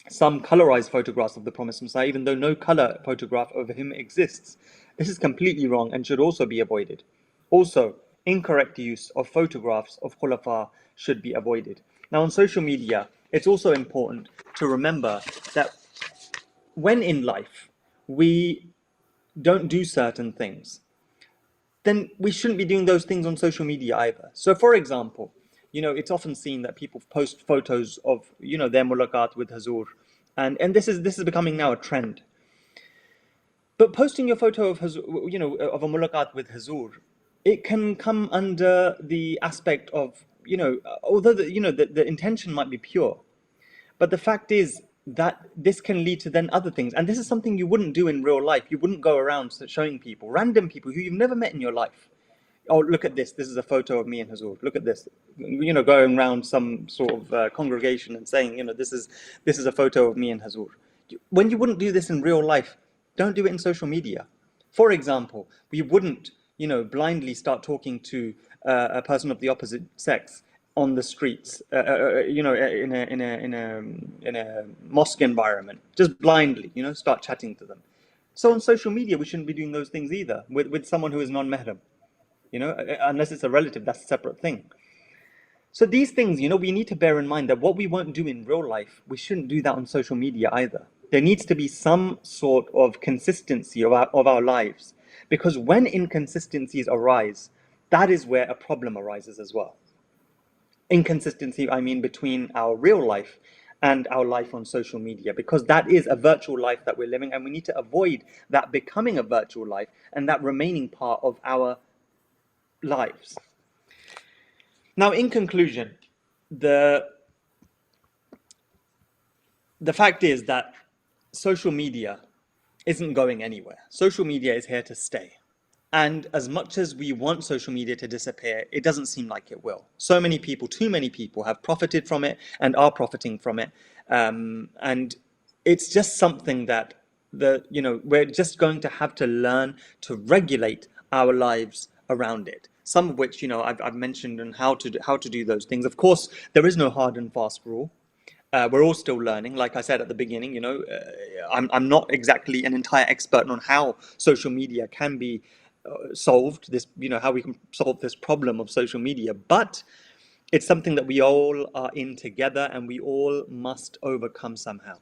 Speaker 8: Some colorized photographs of the Promised Messiah, even though no color photograph of him exists. This is completely wrong and should also be avoided. Also, incorrect use of photographs of Khulafa should be avoided. Now, on social media, it's also important to remember that when in life we don't do certain things, then we shouldn't be doing those things on social media either. So, for example, it's often seen that people post photos of, their mulaqat with Hazur, and this is becoming now a trend. But posting your photo of Hazur, of a mulaqat with Hazur, it can come under the aspect of, although the intention might be pure, but the fact is that this can lead to then other things, and this is something you wouldn't do in real life. You wouldn't go around showing people, random people who you've never met in your life. Oh, look at this. This is a photo of me and Hazur. Look at this. Going around some sort of congregation and saying, this is a photo of me and Hazur. When you wouldn't do this in real life, don't do it in social media. For example, we wouldn't, blindly start talking to a person of the opposite sex on the streets, in a mosque environment, just blindly, start chatting to them. So on social media, we shouldn't be doing those things either with someone who is non-mahram. Unless it's a relative, that's a separate thing. So these things, we need to bear in mind that what we won't do in real life, we shouldn't do that on social media either. There needs to be some sort of consistency of our lives, because when inconsistencies arise, that is where a problem arises as well. Inconsistency, I mean, between our real life and our life on social media, because that is a virtual life that we're living, and we need to avoid that becoming a virtual life and that remaining part of our lives. Now, in conclusion, the fact is that social media isn't going anywhere. Social media is here to stay. And as much as we want social media to disappear, it doesn't seem like it will. So many people, too many people, have profited from it and are profiting from it. And it's just something that we're just going to have to learn to regulate our lives around it. Some of which, I've mentioned on how to do those things. Of course, there is no hard and fast rule. We're all still learning. Like I said at the beginning, I'm not exactly an entire expert on how social media can be solved. How we can solve this problem of social media, but it's something that we all are in together, and we all must overcome somehow.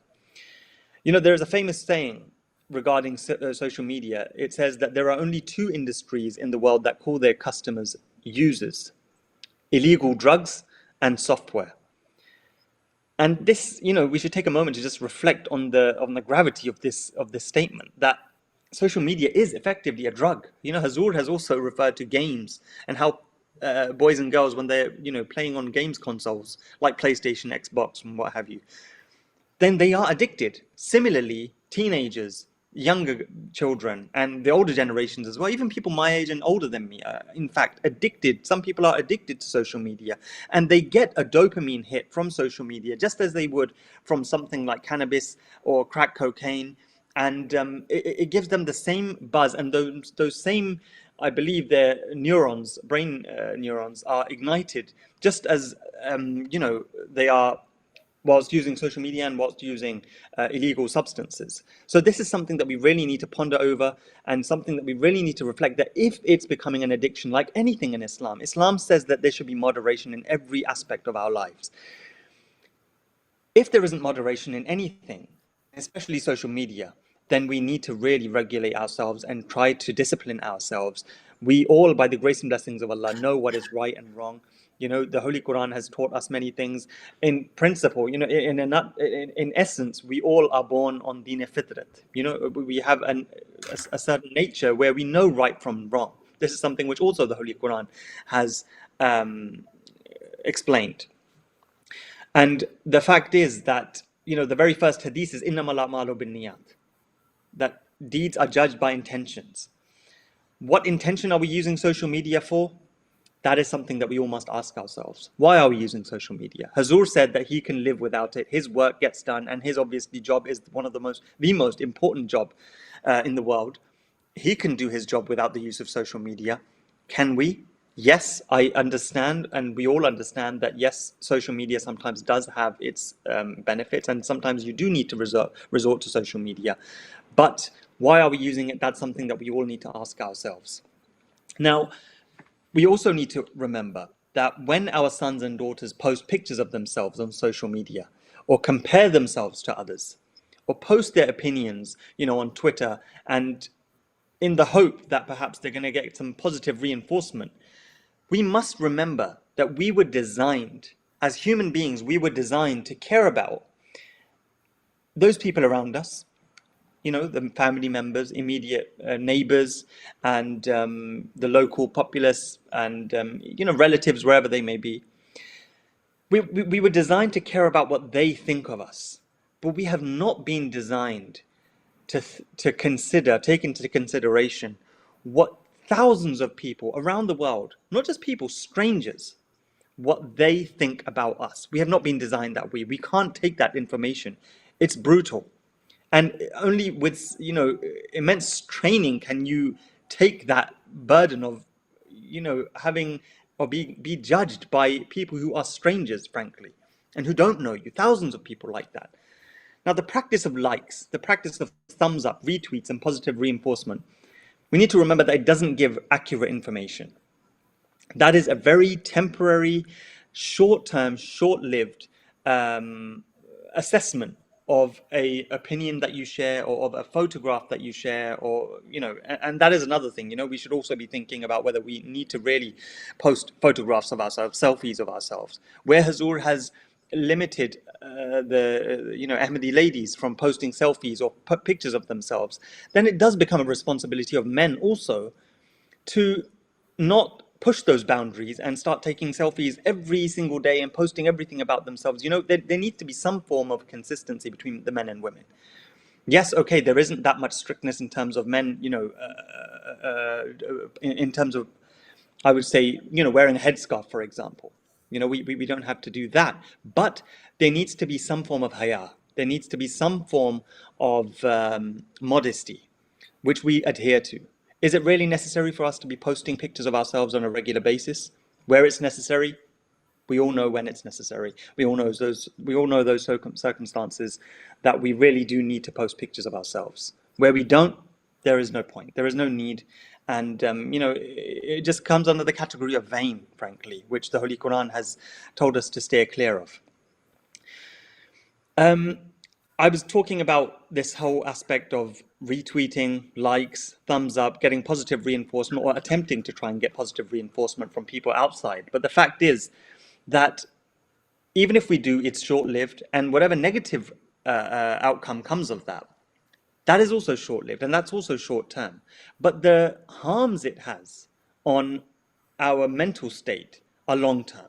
Speaker 8: There's a famous saying regarding social media. It says that there are only two industries in the world that call their customers users: illegal drugs and software. And this, we should take a moment to just reflect on the gravity of this statement, that social media is effectively a drug. Hazur has also referred to games and how boys and girls, when they're playing on games consoles like PlayStation, Xbox, and what have you, then they are addicted. Similarly, teenagers, younger children, and the older generations as well, even people my age and older than me, are in fact addicted. Some people are addicted to social media, and they get a dopamine hit from social media just as they would from something like cannabis or crack cocaine. And it gives them the same buzz, and those same, I believe, their neurons, brain neurons, are ignited just as they are whilst using social media and whilst using illegal substances. So this is something that we really need to ponder over, and something that we really need to reflect, that if it's becoming an addiction, like anything in Islam, Islam says that there should be moderation in every aspect of our lives. If there isn't moderation in anything, especially social media, then we need to really regulate ourselves and try to discipline ourselves. We all, by the grace and blessings of Allah, know what is right and wrong. The Holy Quran has taught us many things. In principle, in essence, we all are born on Deen Fitrat. We have a certain nature where we know right from wrong. This is something which also the Holy Quran has explained. And the fact is that, the very first hadith is innamal a'malu binniyat, that deeds are judged by intentions. What intention are we using social media for? That is something that we all must ask ourselves. Why are we using social media? Hazur said that he can live without it. His work gets done, and his obviously job is one of the most important job in the world. He can do his job without the use of social media. Can we? Yes, I understand, and we all understand that yes, social media sometimes does have its benefits, and sometimes you do need to resort to social media. But why are we using it? That's something that we all need to ask ourselves. Now, we also need to remember that when our sons and daughters post pictures of themselves on social media, or compare themselves to others, or post their opinions, on Twitter, and in the hope that perhaps they're going to get some positive reinforcement, we must remember that we were designed, as human beings, we were designed to care about those people around us, the family members, immediate neighbors, and the local populace, and, relatives, wherever they may be. We were designed to care about what they think of us, but we have not been designed to take into consideration what thousands of people around the world, not just people, strangers, what they think about us. We have not been designed that way. We can't take that information. It's brutal. And only with, immense training can you take that burden of, having or be judged by people who are strangers, frankly, and who don't know you. Thousands of people like that. Now, the practice of likes, the practice of thumbs up, retweets, and positive reinforcement, we need to remember that it doesn't give accurate information. That is a very temporary, short-term, short-lived assessment of a opinion that you share, or of a photograph that you share, or and that is another thing. We should also be thinking about whether we need to really post photographs of ourselves, selfies of ourselves, where Hazur has limited the Ahmadi ladies from posting selfies or pictures of themselves. Then it does become a responsibility of men also to not push those boundaries and start taking selfies every single day and posting everything about themselves. There needs to be some form of consistency between the men and women. Yes, okay, there isn't that much strictness in terms of men, in terms of, I would say, wearing a headscarf, for example. We don't have to do that. But there needs to be some form of haya. There needs to be some form of modesty, which we adhere to. Is it really necessary for us to be posting pictures of ourselves on a regular basis? Where it's necessary, we all know when it's necessary. We all know those circumstances that we really do need to post pictures of ourselves. Where we don't, there is no point. There is no need. And, it just comes under the category of vain, frankly, which the Holy Quran has told us to steer clear of. I was talking about this whole aspect of retweeting, likes, thumbs up, getting positive reinforcement, or attempting to try and get positive reinforcement from people outside. But the fact is that even if we do, it's short-lived, and whatever negative outcome comes of that, that is also short-lived, and that's also short-term. But the harms it has on our mental state are long-term.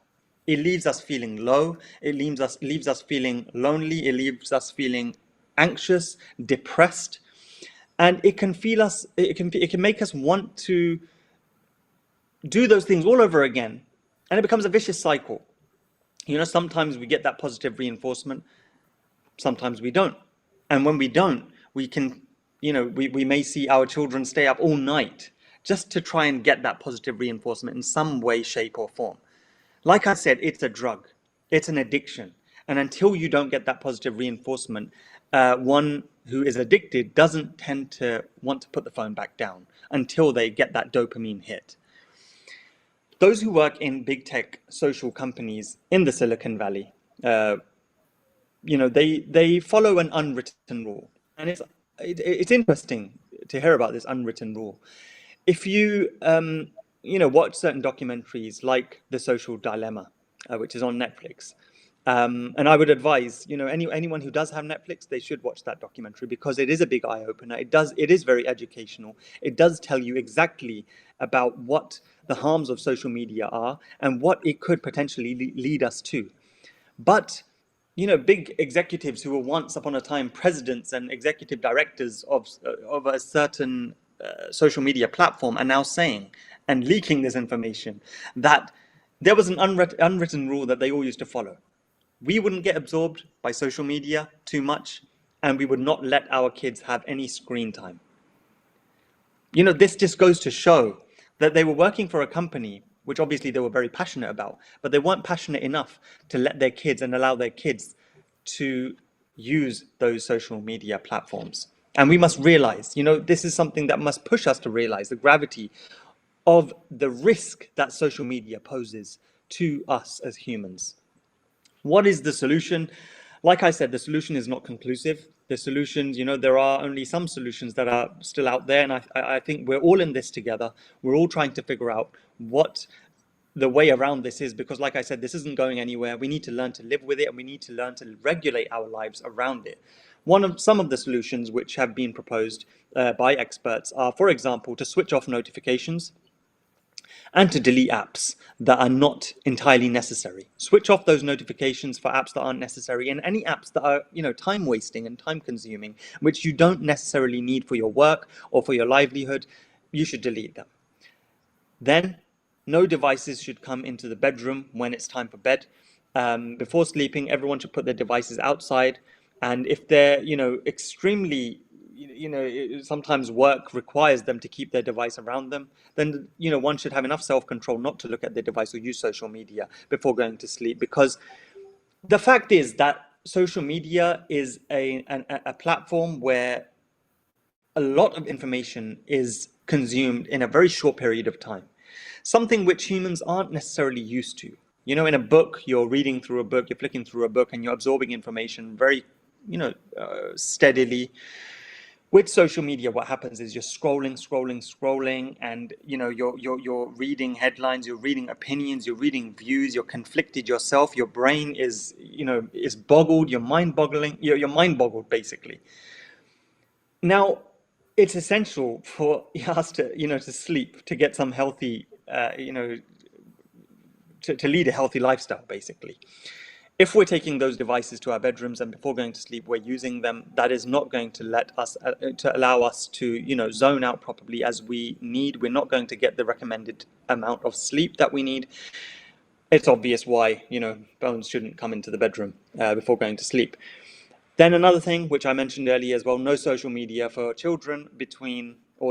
Speaker 8: It leaves us feeling low. It leaves us feeling lonely. It leaves us feeling anxious, depressed, and it can feel us. It can make us want to do those things all over again, and it becomes a vicious cycle. Sometimes we get that positive reinforcement, sometimes we don't, and when we don't, we can, we may see our children stay up all night just to try and get that positive reinforcement in some way, shape, or form. Like I said, it's a drug. It's an addiction. And until you don't get that positive reinforcement, one who is addicted doesn't tend to want to put the phone back down until they get that dopamine hit. Those who work in big tech social companies in the Silicon Valley, they follow an unwritten rule. And it's interesting to hear about this unwritten rule. If you watch certain documentaries like The Social Dilemma, which is on Netflix, and I would advise, anyone who does have Netflix, they should watch that documentary, because it is a big eye opener. It is very educational. It does tell you exactly about what the harms of social media are and what it could potentially lead us to. But big executives who were once upon a time presidents and executive directors of a certain social media platform are now saying and leaking this information that there was an unwritten rule that they all used to follow. We wouldn't get absorbed by social media too much, and we would not let our kids have any screen time. This just goes to show that they were working for a company which obviously they were very passionate about, but they weren't passionate enough to let their kids and allow their kids to use those social media platforms. And we must realize, this is something that must push us to realize the gravity of the risk that social media poses to us as humans. What is the solution? Like I said, the solution is not conclusive. The solutions, there are only some solutions that are still out there. And I think we're all in this together. We're all trying to figure out what the way around this is, because like I said, this isn't going anywhere. We need to learn to live with it, and we need to learn to regulate our lives around it. Some of the solutions which have been proposed by experts are, for example, to switch off notifications and to delete apps that are not entirely necessary. Switch off those notifications for apps that aren't necessary, and any apps that are, time wasting and time consuming, which you don't necessarily need for your work or for your livelihood, you should delete them. Then, no devices should come into the bedroom when it's time for bed. Before sleeping, everyone should put their devices outside. And if they're, extremely, sometimes work requires them to keep their device around them, then, one should have enough self-control not to look at their device or use social media before going to sleep. Because the fact is that social media is a platform where a lot of information is consumed in a very short period of time. Something which humans aren't necessarily used to. In a book, you're reading through a book, you're flicking through a book, and you're absorbing information very, steadily. With social media, what happens is you're scrolling, and you're reading headlines, you're reading opinions, you're reading views, you're conflicted yourself. Your brain is boggled. You're mind boggled basically. Now, it's essential for us to to sleep, to get some healthy to lead a healthy lifestyle basically. If we're taking those devices to our bedrooms and before going to sleep we're using them, that is not going to allow us to zone out properly as we need. We're not going to get the recommended amount of sleep that we need. It's obvious why phones shouldn't come into the bedroom before going to sleep. Then another thing, which I mentioned earlier as well, no social media for children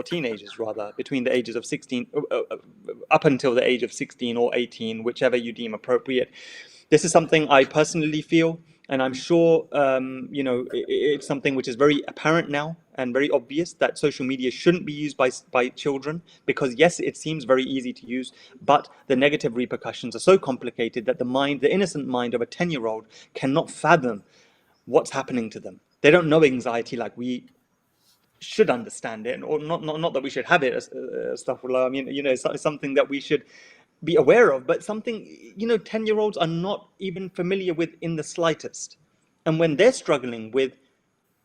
Speaker 8: teenagers rather, between the ages of 16, up until the age of 16 or 18, whichever you deem appropriate. This is something I personally feel, and I'm sure, it's something which is very apparent now and very obvious, that social media shouldn't be used by children, because yes, it seems very easy to use, but the negative repercussions are so complicated that the innocent mind of a 10-year-old cannot fathom what's happening to them. They don't know anxiety like we should understand it, or not that we should have it. Astaghfirullah. I mean, it's something that we should be aware of, but something 10-year-olds are not even familiar with in the slightest. And when they're struggling with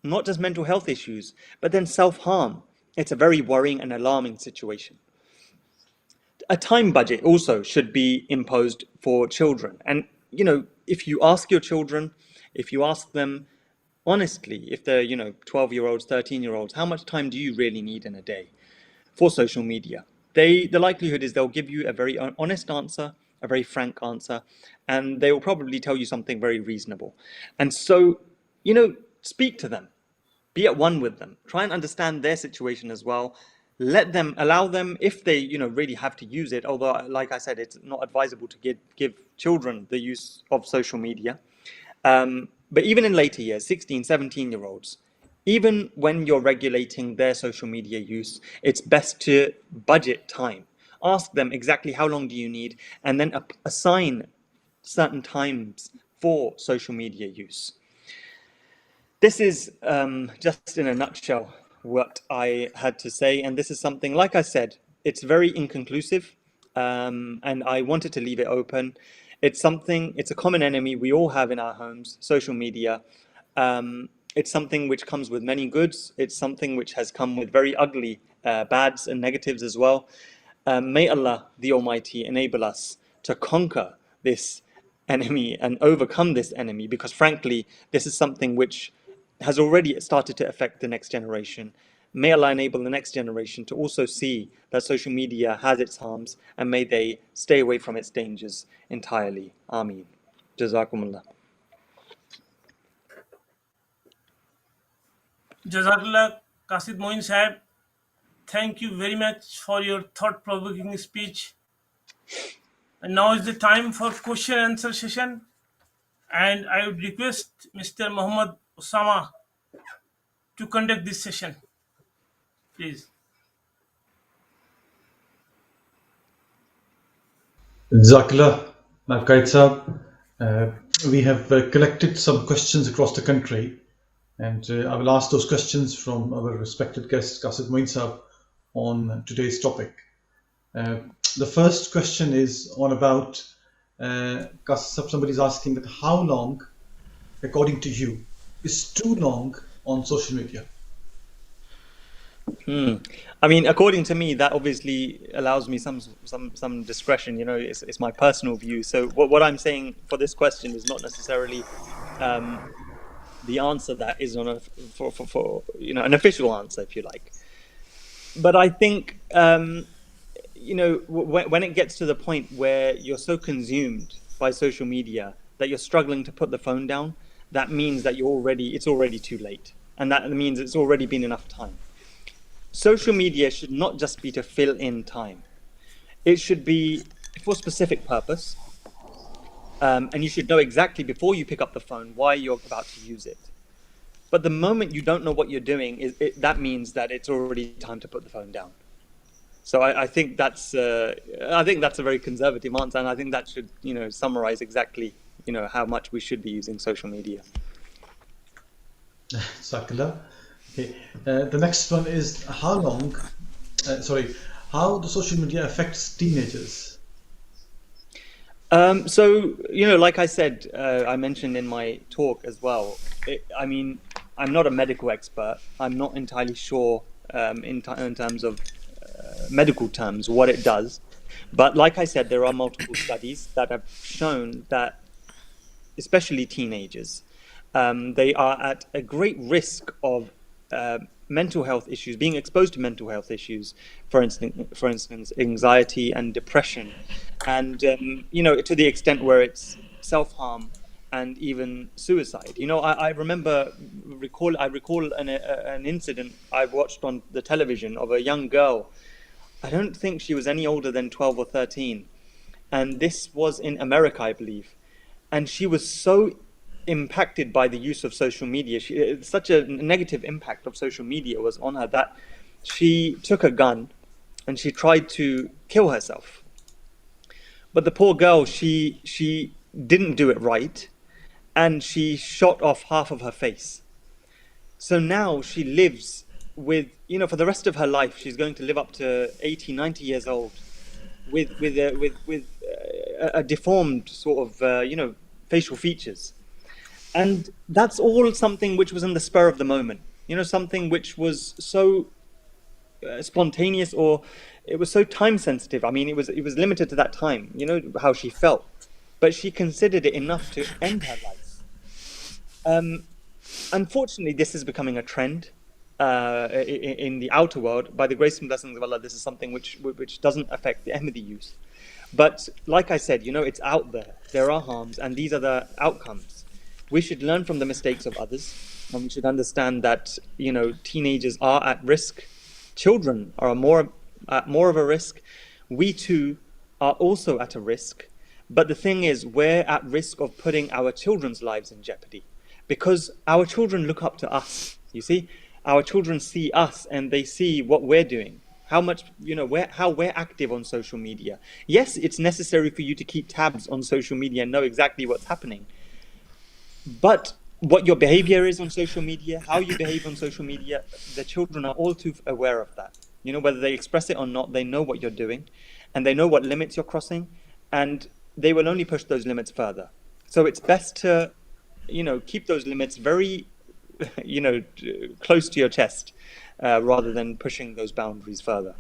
Speaker 8: not just mental health issues, but then self-harm, it's a very worrying and alarming situation. A time budget also should be imposed for children. And if you ask your children, if you ask them honestly, if they're 12-year-olds, 13-year-olds, how much time do you really need in a day for social media? The likelihood is they'll give you a very honest answer, a very frank answer, and they will probably tell you something very reasonable. And so, speak to them, be at one with them, try and understand their situation as well. Allow them, if they really have to use it, although like I said, it's not advisable to give children the use of social media. But even in later years, 16, 17-year-olds, even when you're regulating their social media use, it's best to budget time. Ask them exactly how long do you need, and then assign certain times for social media use. This is just in a nutshell what I had to say, and this is something, like I said, it's very inconclusive, and I wanted to leave it open. It's a common enemy we all have in our homes, social media. It's something which comes with many goods. It's something which has come with very ugly bads and negatives as well. May Allah, the Almighty, enable us to conquer this enemy and overcome this enemy, because frankly, this is something which has already started to affect the next generation. May Allah enable the next generation to also see that social media has its harms, and may they stay away from its dangers entirely. Ameen. Jazakumullah.
Speaker 2: Jazakallah, Qasid Moin Sahib. Thank you very much for your thought-provoking speech. And now is the time for question and answer session. And I would request Mr. Muhammad Osama to conduct this session. Please.
Speaker 5: Jazakallah, Qaid Saab. We have collected some questions across the country, and I will ask those questions from our respected guest, Qasid Moin Saab, on today's topic. The first question is on about, somebody's asking that how long, according to you, is too long on social media?
Speaker 8: I mean, according to me, that obviously allows me some discretion. You know, it's my personal view. So what I'm saying for this question is not necessarily the answer that is on for you know, an official answer, if you like. But I think you know, when it gets to the point where you're so consumed by social media that you're struggling to put the phone down, that means that it's already too late, and that means it's already been enough time. Social media should not just be to fill in time. It should be for a specific purpose. And you should know exactly before you pick up the phone why you're about to use it. But the moment you don't know what you're doing, that means that it's already time to put the phone down. So I think that's a very conservative answer, and I think that should, you know, summarize exactly, you know, how much we should be using social media.
Speaker 5: Sakala. Okay. The next one is how the social media affects teenagers.
Speaker 8: So, you know, like I said, I mentioned in my talk as well, I mean, I'm not a medical expert. I'm not entirely sure in terms of medical terms what it does. But like I said, there are multiple studies that have shown that especially teenagers, they are at a great risk of mental health issues, being exposed to mental health issues, for instance, anxiety and depression, and you know, to the extent where it's self-harm and even suicide. You know, I recall an incident I watched on the television of a young girl. I don't think she was any older than 12 or 13, and this was in America, I believe, and she was so impacted by the use of social media. Such a negative impact of social media was on her that she took a gun and she tried to kill herself. But the poor girl, she didn't do it right, and she shot off half of her face. So now she lives with, you know, for the rest of her life, she's going to live up to 80, 90 years old with a deformed sort of, you know, facial features. And that's all something which was in the spur of the moment, you know, something which was so spontaneous, or it was so time sensitive. I mean, it was limited to that time, you know, how she felt, but she considered it enough to end her life. Unfortunately, this is becoming a trend in the outer world. By the grace and blessings of Allah, this is something which doesn't affect the Ahmadi youth. But like I said, you know, it's out there. There are harms, and these are the outcomes. We should learn from the mistakes of others, and we should understand that, you know, teenagers are at risk. Children are more of a risk. We too are also at a risk. But the thing is, we're at risk of putting our children's lives in jeopardy, because our children look up to us. You see, our children see us and they see what we're doing, how much, you know, how we're active on social media. Yes, it's necessary for you to keep tabs on social media and know exactly what's happening. But what your behavior is on social media, how you behave on social media, the children are all too aware of that. You know, whether they express it or not, they know what you're doing, and they know what limits you're crossing, and they will only push those limits further. So it's best to, you know, keep those limits very, you know, close to your chest, rather than pushing those boundaries further.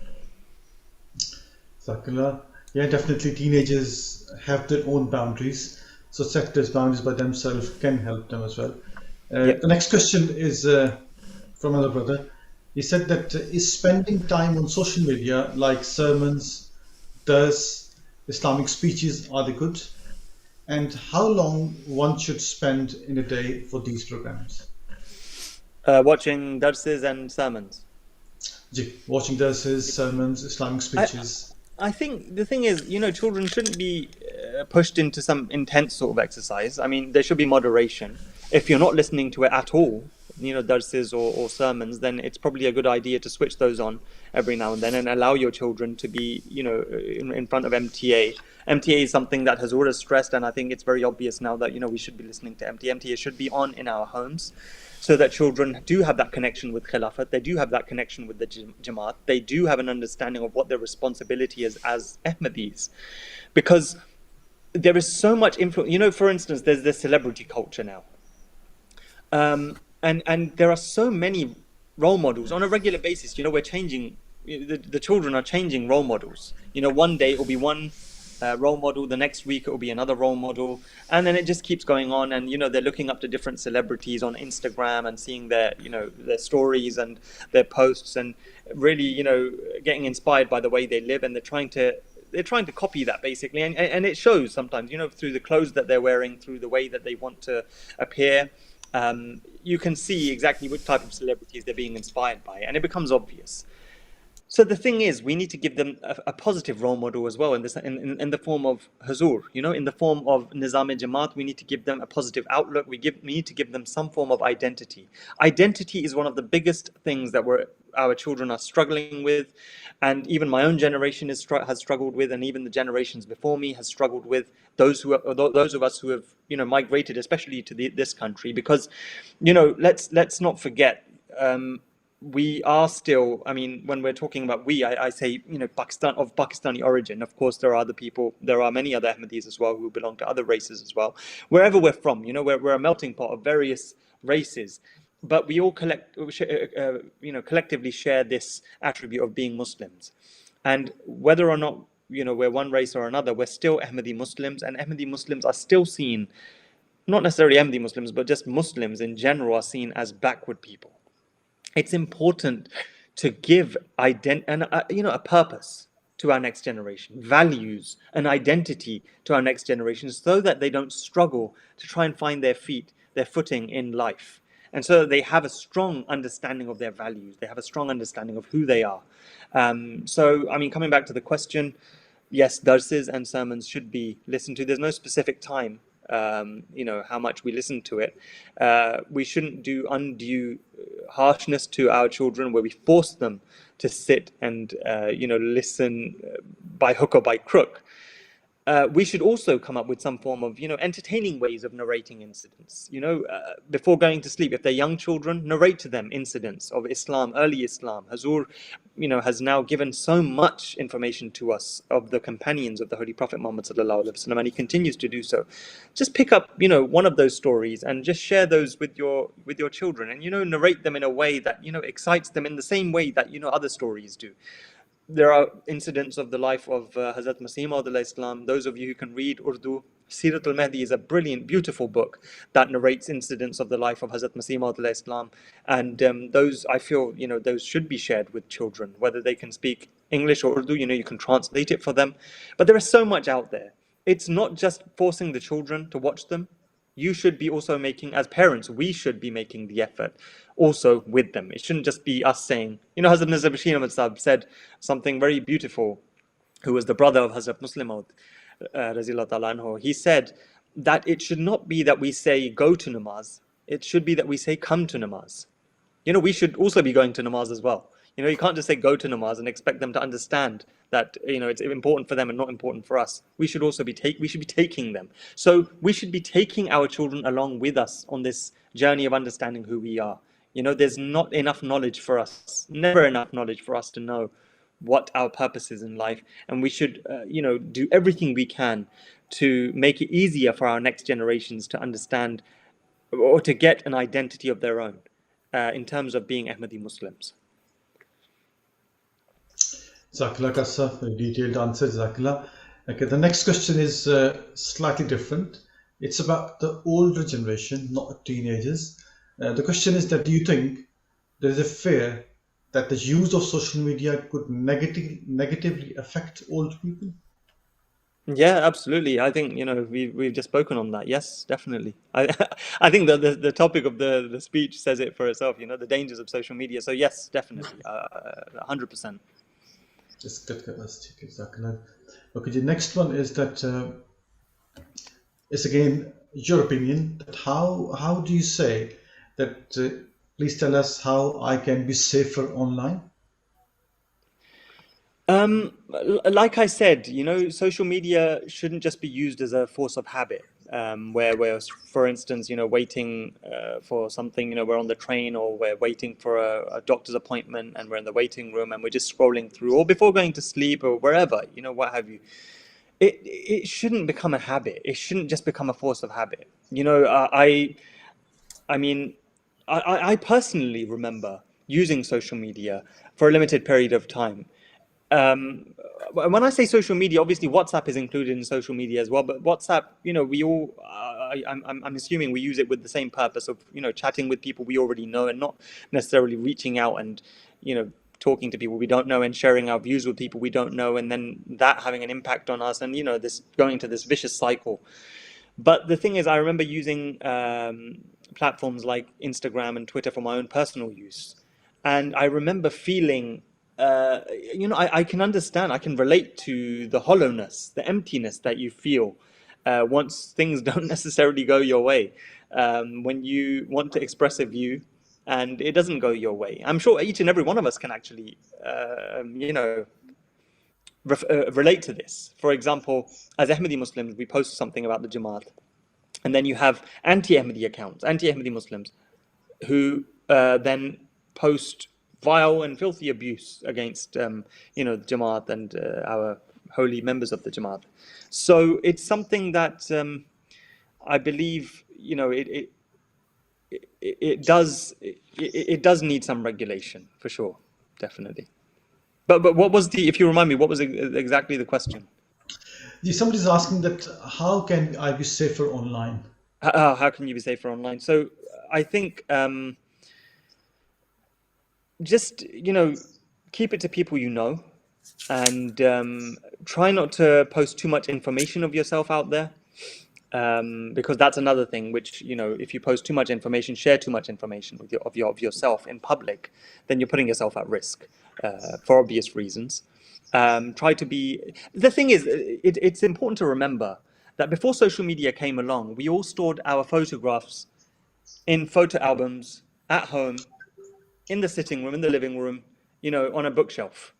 Speaker 5: Sakula. Yeah, definitely teenagers have their own boundaries. So set those boundaries by themselves can help them as well.
Speaker 8: Yep.
Speaker 5: The next question is from another brother. He said that is spending time on social media like sermons, does Islamic speeches, are they good? And how long one should spend in a day for these programs?
Speaker 8: Watching darses and sermons.
Speaker 5: Watching darses, sermons, Islamic speeches.
Speaker 8: I think the thing is, children shouldn't be pushed into some intense sort of exercise. I mean, there should be moderation. If you're not listening to it at all, darses or sermons, then it's probably a good idea to switch those on every now and then and allow your children to be, in front of MTA. MTA is something that has always stressed, and I think it's very obvious now that, we should be listening to MTA. MTA should be on in our homes, so that children do have that connection with Khilafat, they do have that connection with the Jamaat, they do have an understanding of what their responsibility is as Ahmadis. Because there is so much influence, for instance, there's this celebrity culture now. And there are so many role models on a regular basis. We're changing, the children are changing role models. One day it will be one role model, the next week it will be another role model, and then it just keeps going on. And they're looking up to different celebrities on Instagram and seeing their their stories and their posts, and really getting inspired by the way they live, and they're trying to copy that basically, and it shows sometimes through the clothes that they're wearing, through the way that they want to appear. You can see exactly which type of celebrities they're being inspired by, and it becomes obvious. So the thing is, we need to give them a positive role model as well in the form of Huzur, in the form of Nizam-e-Jamaat. We need to give them a positive outlook. We need to give them some form of identity. Identity is one of the biggest things that our children are struggling with, and even my own generation has struggled with, and even the generations before me has struggled with. Those of us who have migrated, especially to this country, because let's not forget. We are still, when we're talking about I say, Pakistan, of Pakistani origin. Of course, there are many other Ahmadis as well who belong to other races as well. Wherever we're from, we're a melting pot of various races, but we all collectively share this attribute of being Muslims. And whether or not, we're one race or another, we're still Ahmadi Muslims, and Ahmadi Muslims are still seen, not necessarily Ahmadi Muslims, but just Muslims in general are seen as backward people. It's important to give a purpose to our next generation, values, an identity to our next generation, so that they don't struggle to try and find their footing in life, and so that they have a strong understanding of their values, they have a strong understanding of who they are. Coming back to the question, yes, darses and sermons should be listened to. There's no specific time. How much we listen to it. We shouldn't do undue harshness to our children where we force them to sit and listen by hook or by crook. We should also come up with some form of entertaining ways of narrating incidents. Before going to sleep, if they're young children, narrate to them incidents of Islam, early Islam. Huzur has now given so much information to us of the companions of the Holy Prophet Muhammad ﷺ, and he continues to do so. Just pick up one of those stories and just share those with your children, and narrate them in a way that excites them in the same way that other stories do. There are incidents of the life of Hazrat Masih Maud Islam. Those of you who can read Urdu, Sirat al-Mahdi is a brilliant, beautiful book that narrates incidents of the life of Hazrat Masih Maud Islam. And those, I feel, those should be shared with children, whether they can speak English or Urdu, you can translate it for them. But there is so much out there. It's not just forcing the children to watch them. You should be also making, as parents, we should be making the effort also with them. It shouldn't just be us saying, Hazrat Mirza Bashir Ahmad Sahib said something very beautiful, who was the brother of Hazrat Muslim Maud, Razillah Ta'ala anhu. He said that it should not be that we say go to namaz, it should be that we say come to namaz. We should also be going to namaz as well. You can't just say go to namaz and expect them to understand that it's important for them and not important for us. We should also be taking them. So we should be taking our children along with us on this journey of understanding who we are. There's not enough knowledge for us, never enough knowledge for us to know what our purpose is in life, and we should do everything we can to make it easier for our next generations to understand or to get an identity of their own in terms of being Ahmadi Muslims.
Speaker 5: Jazakallah Kasa, for a detailed answer. Jazakallah. Okay, the next question is slightly different. It's about the older generation, not teenagers. The question is that do you think there is a fear that the use of social media could negatively affect old people?
Speaker 8: Yeah, absolutely. I think, we've just spoken on that. Yes, definitely. I I think that the topic of the speech says it for itself, the dangers of social media. So yes, definitely. 100%.
Speaker 5: इसका exactly. Okay, the next one is that is again your opinion. That how do you say that? Please tell us how I can be safer online.
Speaker 8: Like I said, social media shouldn't just be used as a force of habit. Where, for instance, waiting for something, we're on the train or we're waiting for a doctor's appointment and we're in the waiting room and we're just scrolling through, or before going to sleep or wherever, what have you. It shouldn't become a habit. It shouldn't just become a force of habit. I mean, I personally remember using social media for a limited period of time. Um, when I say social media, obviously WhatsApp is included in social media as well. But WhatsApp, we all, I'm assuming we use it with the same purpose of, chatting with people we already know and not necessarily reaching out and, talking to people we don't know and sharing our views with people we don't know, and then that having an impact on us and, this going into this vicious cycle. But the thing is, I remember using platforms like Instagram and Twitter for my own personal use. And I remember feeling, I can understand, I can relate to the hollowness, the emptiness that you feel once things don't necessarily go your way. When you want to express a view and it doesn't go your way. I'm sure each and every one of us can actually, relate to this. For example, as Ahmadi Muslims, we post something about the Jamaat, and then you have anti-Ahmadi accounts, anti-Ahmadi Muslims, who then post vile and filthy abuse against, the Jamaat and our holy members of the Jamaat. So it's something that I believe, it does need some regulation for sure, definitely. But what was if you remind me, what was exactly the question?
Speaker 5: Somebody's asking that how can I be safer online?
Speaker 8: How can you be safer online? So I think just, keep it to people you know, and try not to post too much information of yourself out there, because that's another thing which, if you post too much information, share too much information of yourself in public, then you're putting yourself at risk for obvious reasons. Try to be. The thing is, it's important to remember that before social media came along, we all stored our photographs in photo albums at home, in the sitting room, in the living room, on a bookshelf.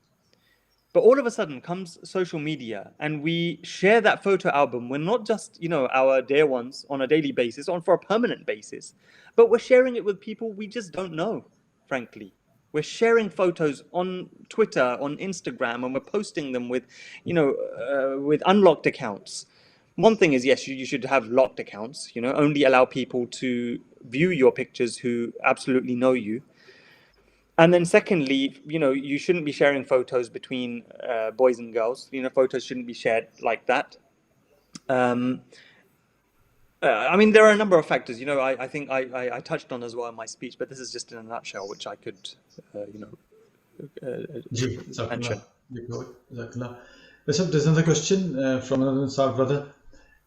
Speaker 8: But all of a sudden comes social media and we share that photo album. We're not just, our dear ones on a daily basis, on for a permanent basis, but we're sharing it with people we just don't know, frankly. We're sharing photos on Twitter, on Instagram, and we're posting them with, with unlocked accounts. One thing is, yes, you should have locked accounts, only allow people to view your pictures who absolutely know you. And then secondly, you shouldn't be sharing photos between boys and girls. Photos shouldn't be shared like that. I mean, there are a number of factors. I think I touched on as well in my speech, but this is just in a nutshell, which I could,
Speaker 5: Ji,
Speaker 8: mention.
Speaker 5: Jazakallah. There's another question from another Ansar brother.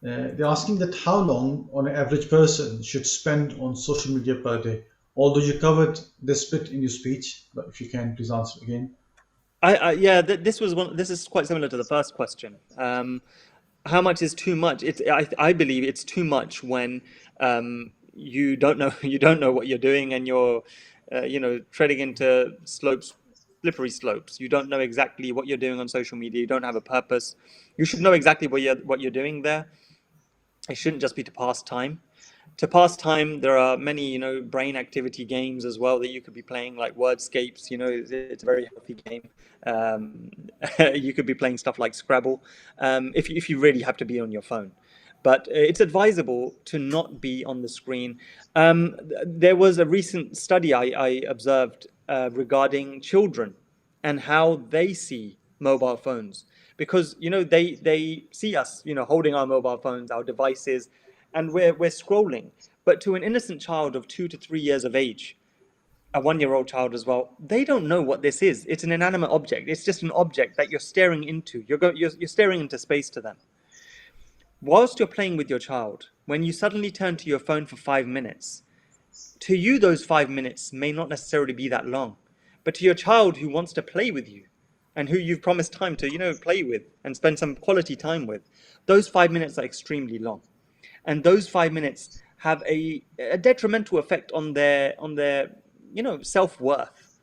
Speaker 5: They're asking that how long on an average person should spend on social media per day? Although you covered this bit in your speech, but if you can, please answer again.
Speaker 8: Yeah, this was one. This is quite similar to the first question. How much is too much? I believe it's too much when you don't know what you're doing, and you're treading into slippery slopes. You don't know exactly what you're doing on social media. You don't have a purpose. You should know exactly what you're doing there. It shouldn't just be to pass time. To pass time, there are many, brain activity games as well that you could be playing, like Wordscapes. It's a very healthy game. You could be playing stuff like Scrabble, if you really have to be on your phone. But it's advisable to not be on the screen. There was a recent study I observed regarding children and how they see mobile phones, because they see us holding our mobile phones, our devices, and we're scrolling. But to an innocent child of 2 to 3 years of age, a 1-year-old child as well, they don't know what this is. It's an inanimate object. It's just an object that you're staring into. You're staring into space to them. Whilst you're playing with your child, when you suddenly turn to your phone for 5 minutes, to you those 5 minutes may not necessarily be that long, but to your child who wants to play with you and who you've promised time to, play with and spend some quality time with, those 5 minutes are extremely long. And those 5 minutes have a detrimental effect on their self-worth.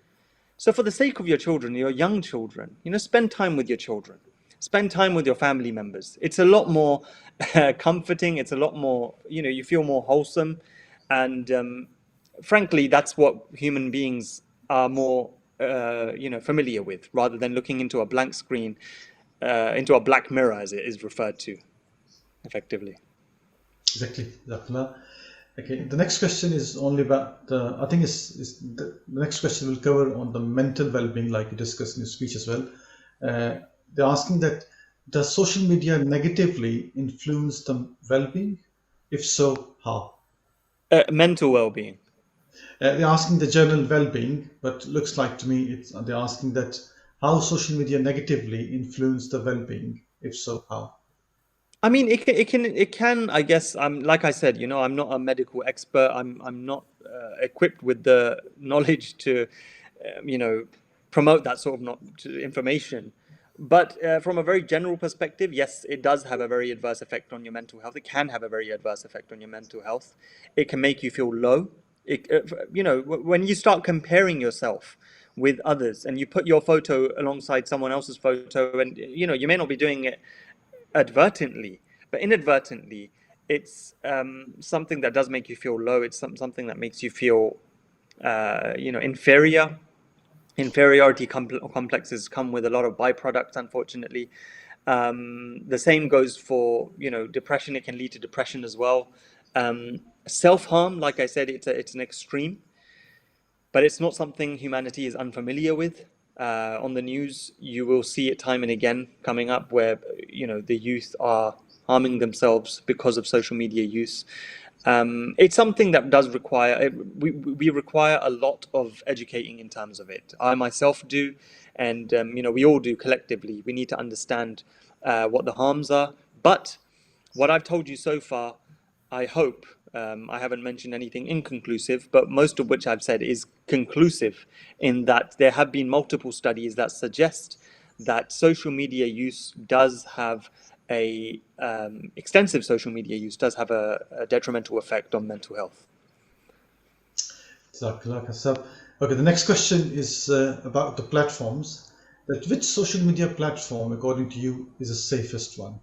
Speaker 8: So for the sake of your children, your young children, spend time with your children. Spend time with your family members. It's a lot more comforting. It's a lot more, you feel more wholesome. And frankly, that's what human beings are more, familiar with, rather than looking into a blank screen, into a black mirror, as it is referred to, effectively.
Speaker 5: Exactly. Okay, the next question is only about I think the next question will cover on the mental well-being, like you discussed in your speech as well. They're asking that does social media negatively influence the well-being? If so, how?
Speaker 8: Mental well-being.
Speaker 5: They're asking the general well-being, but looks like to me they're asking that how social media negatively influence the well-being. If so, how?
Speaker 8: I mean, it can. I guess like I said, I'm not a medical expert. I'm not equipped with the knowledge to, promote that sort of information. But from a very general perspective, yes, it does have a very adverse effect on your mental health. It can have a very adverse effect on your mental health. It can make you feel low. When you start comparing yourself with others and you put your photo alongside someone else's photo, and you may not be doing it advertently, but inadvertently, it's something that does make you feel low. It's something that makes you feel, inferior. Inferiority complexes come with a lot of byproducts, unfortunately. The same goes for depression. It can lead to depression as well. Self-harm, like I said, it's an extreme, but it's not something humanity is unfamiliar with. On the news, you will see it time and again coming up where the youth are harming themselves because of social media use. It's something that does require, we require a lot of educating in terms of it. I myself do, and we all do collectively. We need to understand what the harms are. But what I've told you so far, I hope, I haven't mentioned anything inconclusive, but most of which I've said is conclusive, in that there have been multiple studies that suggest that social media use does have extensive social media use does have a detrimental effect on mental health.
Speaker 5: Okay, the next question is about the platforms. That which social media platform, according to you, is the safest one?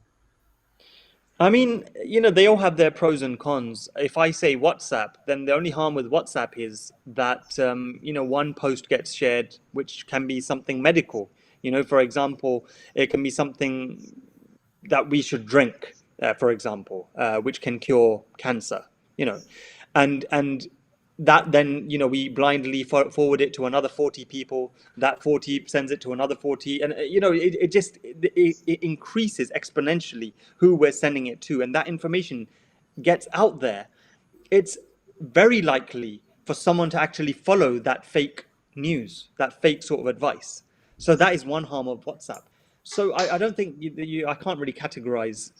Speaker 8: I mean, they all have their pros and cons. If I say WhatsApp, then the only harm with WhatsApp is that, one post gets shared, which can be something medical. For example, it can be something that we should drink, for example, which can cure cancer, and that then, we blindly forward it to another 40 people, that 40 sends it to another 40, and it increases exponentially who we're sending it to, and that information gets out there. It's very likely for someone to actually follow that fake news, that fake sort of advice. So that is one harm of WhatsApp. So I don't think I can't really categorize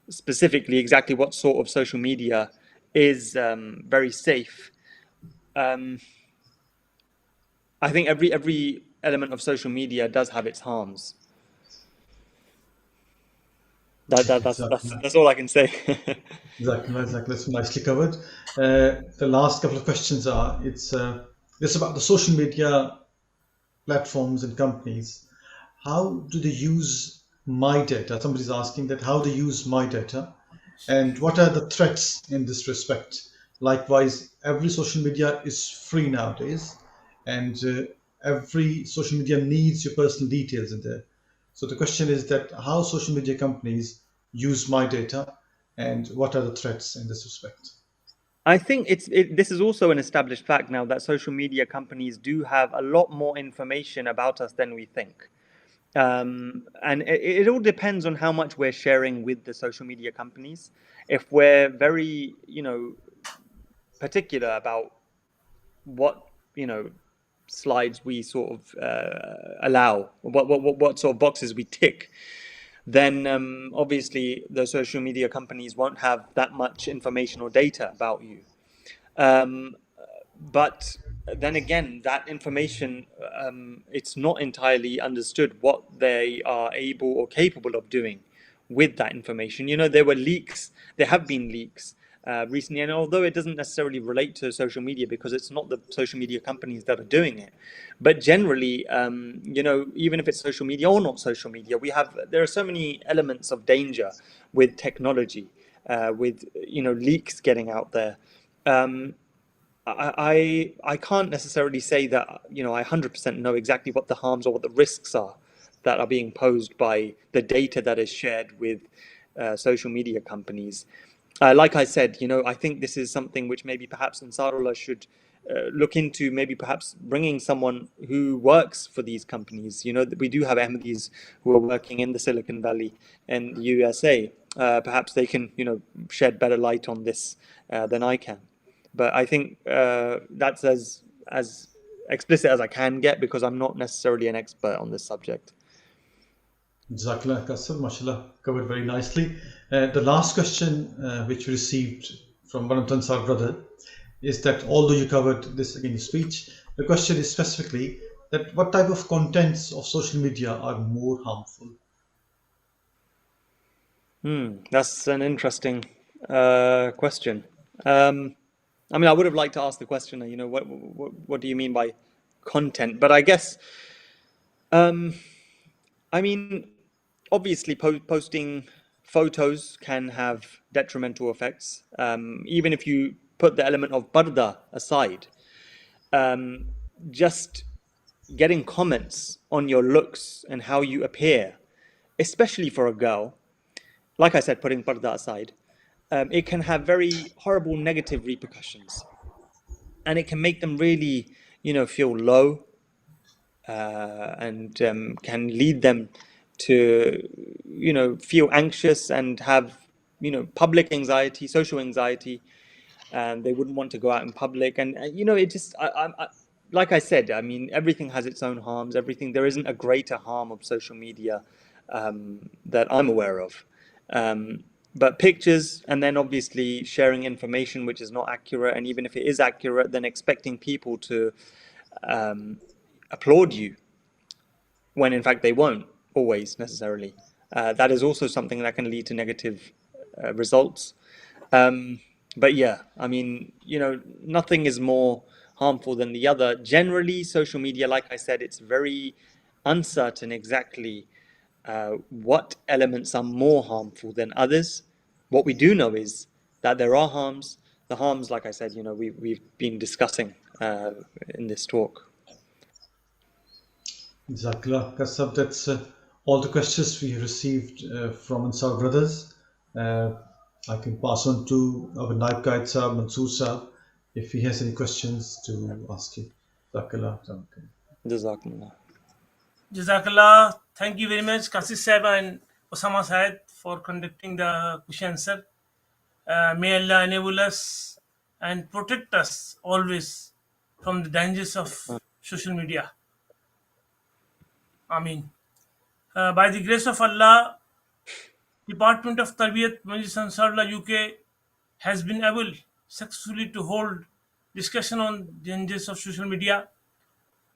Speaker 8: specifically exactly what sort of social media is very safe. I think every element of social media does have its harms. That's all I can say.
Speaker 5: Exactly. That's nicely covered. The last couple of questions are it's about the social media platforms and companies. How do they use my data? Somebody's asking that how they use my data, and what are the threats in this respect? Likewise, every social media is free nowadays, and every social media needs your personal details in there. So the question is that how social media companies use my data, and what are the threats in this respect?
Speaker 8: I think this is also an established fact now that social media companies do have a lot more information about us than we think. And it all depends on how much we're sharing with the social media companies. If we're very, particular about what, slides we sort of allow, what sort of boxes we tick, then obviously the social media companies won't have that much information or data about you. But then again, that information, it's not entirely understood what they are able or capable of doing with that information. There were leaks, there have been leaks recently, and although it doesn't necessarily relate to social media because it's not the social media companies that are doing it, but generally, even if it's social media or not social media, there are so many elements of danger with technology, with leaks getting out there. Um, I can't necessarily say that I 100% know exactly what the harms or what the risks are that are being posed by the data that is shared with social media companies. Like I said, I think this is something which maybe perhaps Ansarullah should look into, maybe perhaps bringing someone who works for these companies. We do have Ahmadis who are working in the Silicon Valley and the USA. Perhaps they can, shed better light on this than I can. But I think that's as explicit as I can get because I'm not necessarily an expert on this subject.
Speaker 5: Jazakallah Kasar, mashallah, covered very nicely. The last question which we received from one of the Ansar brother is that although you covered this in your speech, the question is specifically that what type of contents of social media are more harmful?
Speaker 8: That's an interesting question. I would have liked to ask the questioner, what do you mean by content? But I guess, obviously, posting photos can have detrimental effects. Even if you put the element of parda aside, just getting comments on your looks and how you appear, especially for a girl, like I said, putting parda aside, it can have very horrible negative repercussions, and it can make them really, feel low, and can lead them to, feel anxious and have, public anxiety, social anxiety, and they wouldn't want to go out in public. And it just, like I said, everything has its own harms. There isn't a greater harm of social media that I'm aware of. But pictures, and then obviously sharing information which is not accurate, and even if it is accurate, then expecting people to applaud you when in fact they won't always necessarily. That is also something that can lead to negative results. But yeah, nothing is more harmful than the other. Generally, social media, like I said, it's very uncertain exactly what elements are more harmful than others. What we do know is that there are harms. The harms, like I said, we've been discussing in this talk.
Speaker 5: Jazakallah Kasab, that's all the questions we received from Ansar brothers. I can pass on to our Naib Qaid Sahab, Mansoor Sahab, if he has any questions to ask you. Jazakallah.
Speaker 8: Jazakumullah.
Speaker 2: Jazakallah. Thank you very much, Kasih Sahib and Osama Said, for conducting the question answer. May Allah enable us and protect us always from the dangers of social media. Ameen. By the grace of Allah, Department of Tarbiyyat, Majlis Ansarullah UK has been able successfully to hold discussion on dangers of social media.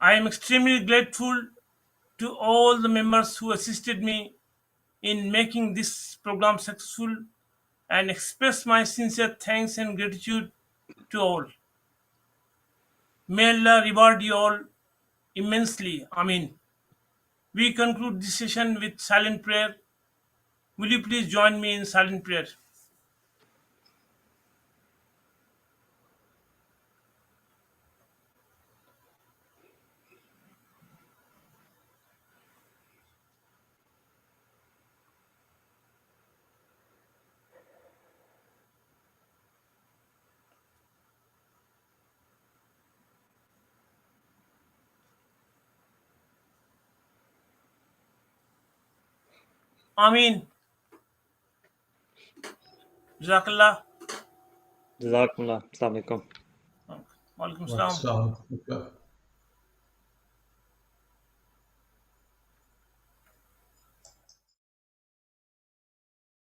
Speaker 2: I am extremely grateful to all the members who assisted me in making this program successful and express my sincere thanks and gratitude to all. May Allah reward you all immensely. Amin. We conclude this session with silent prayer. Will you please join me in silent prayer? Ameen. Jazakallah.
Speaker 8: Jazakumullah. Assalamu alaikum.
Speaker 2: Walaikum salam.
Speaker 5: Assalamu alaikum.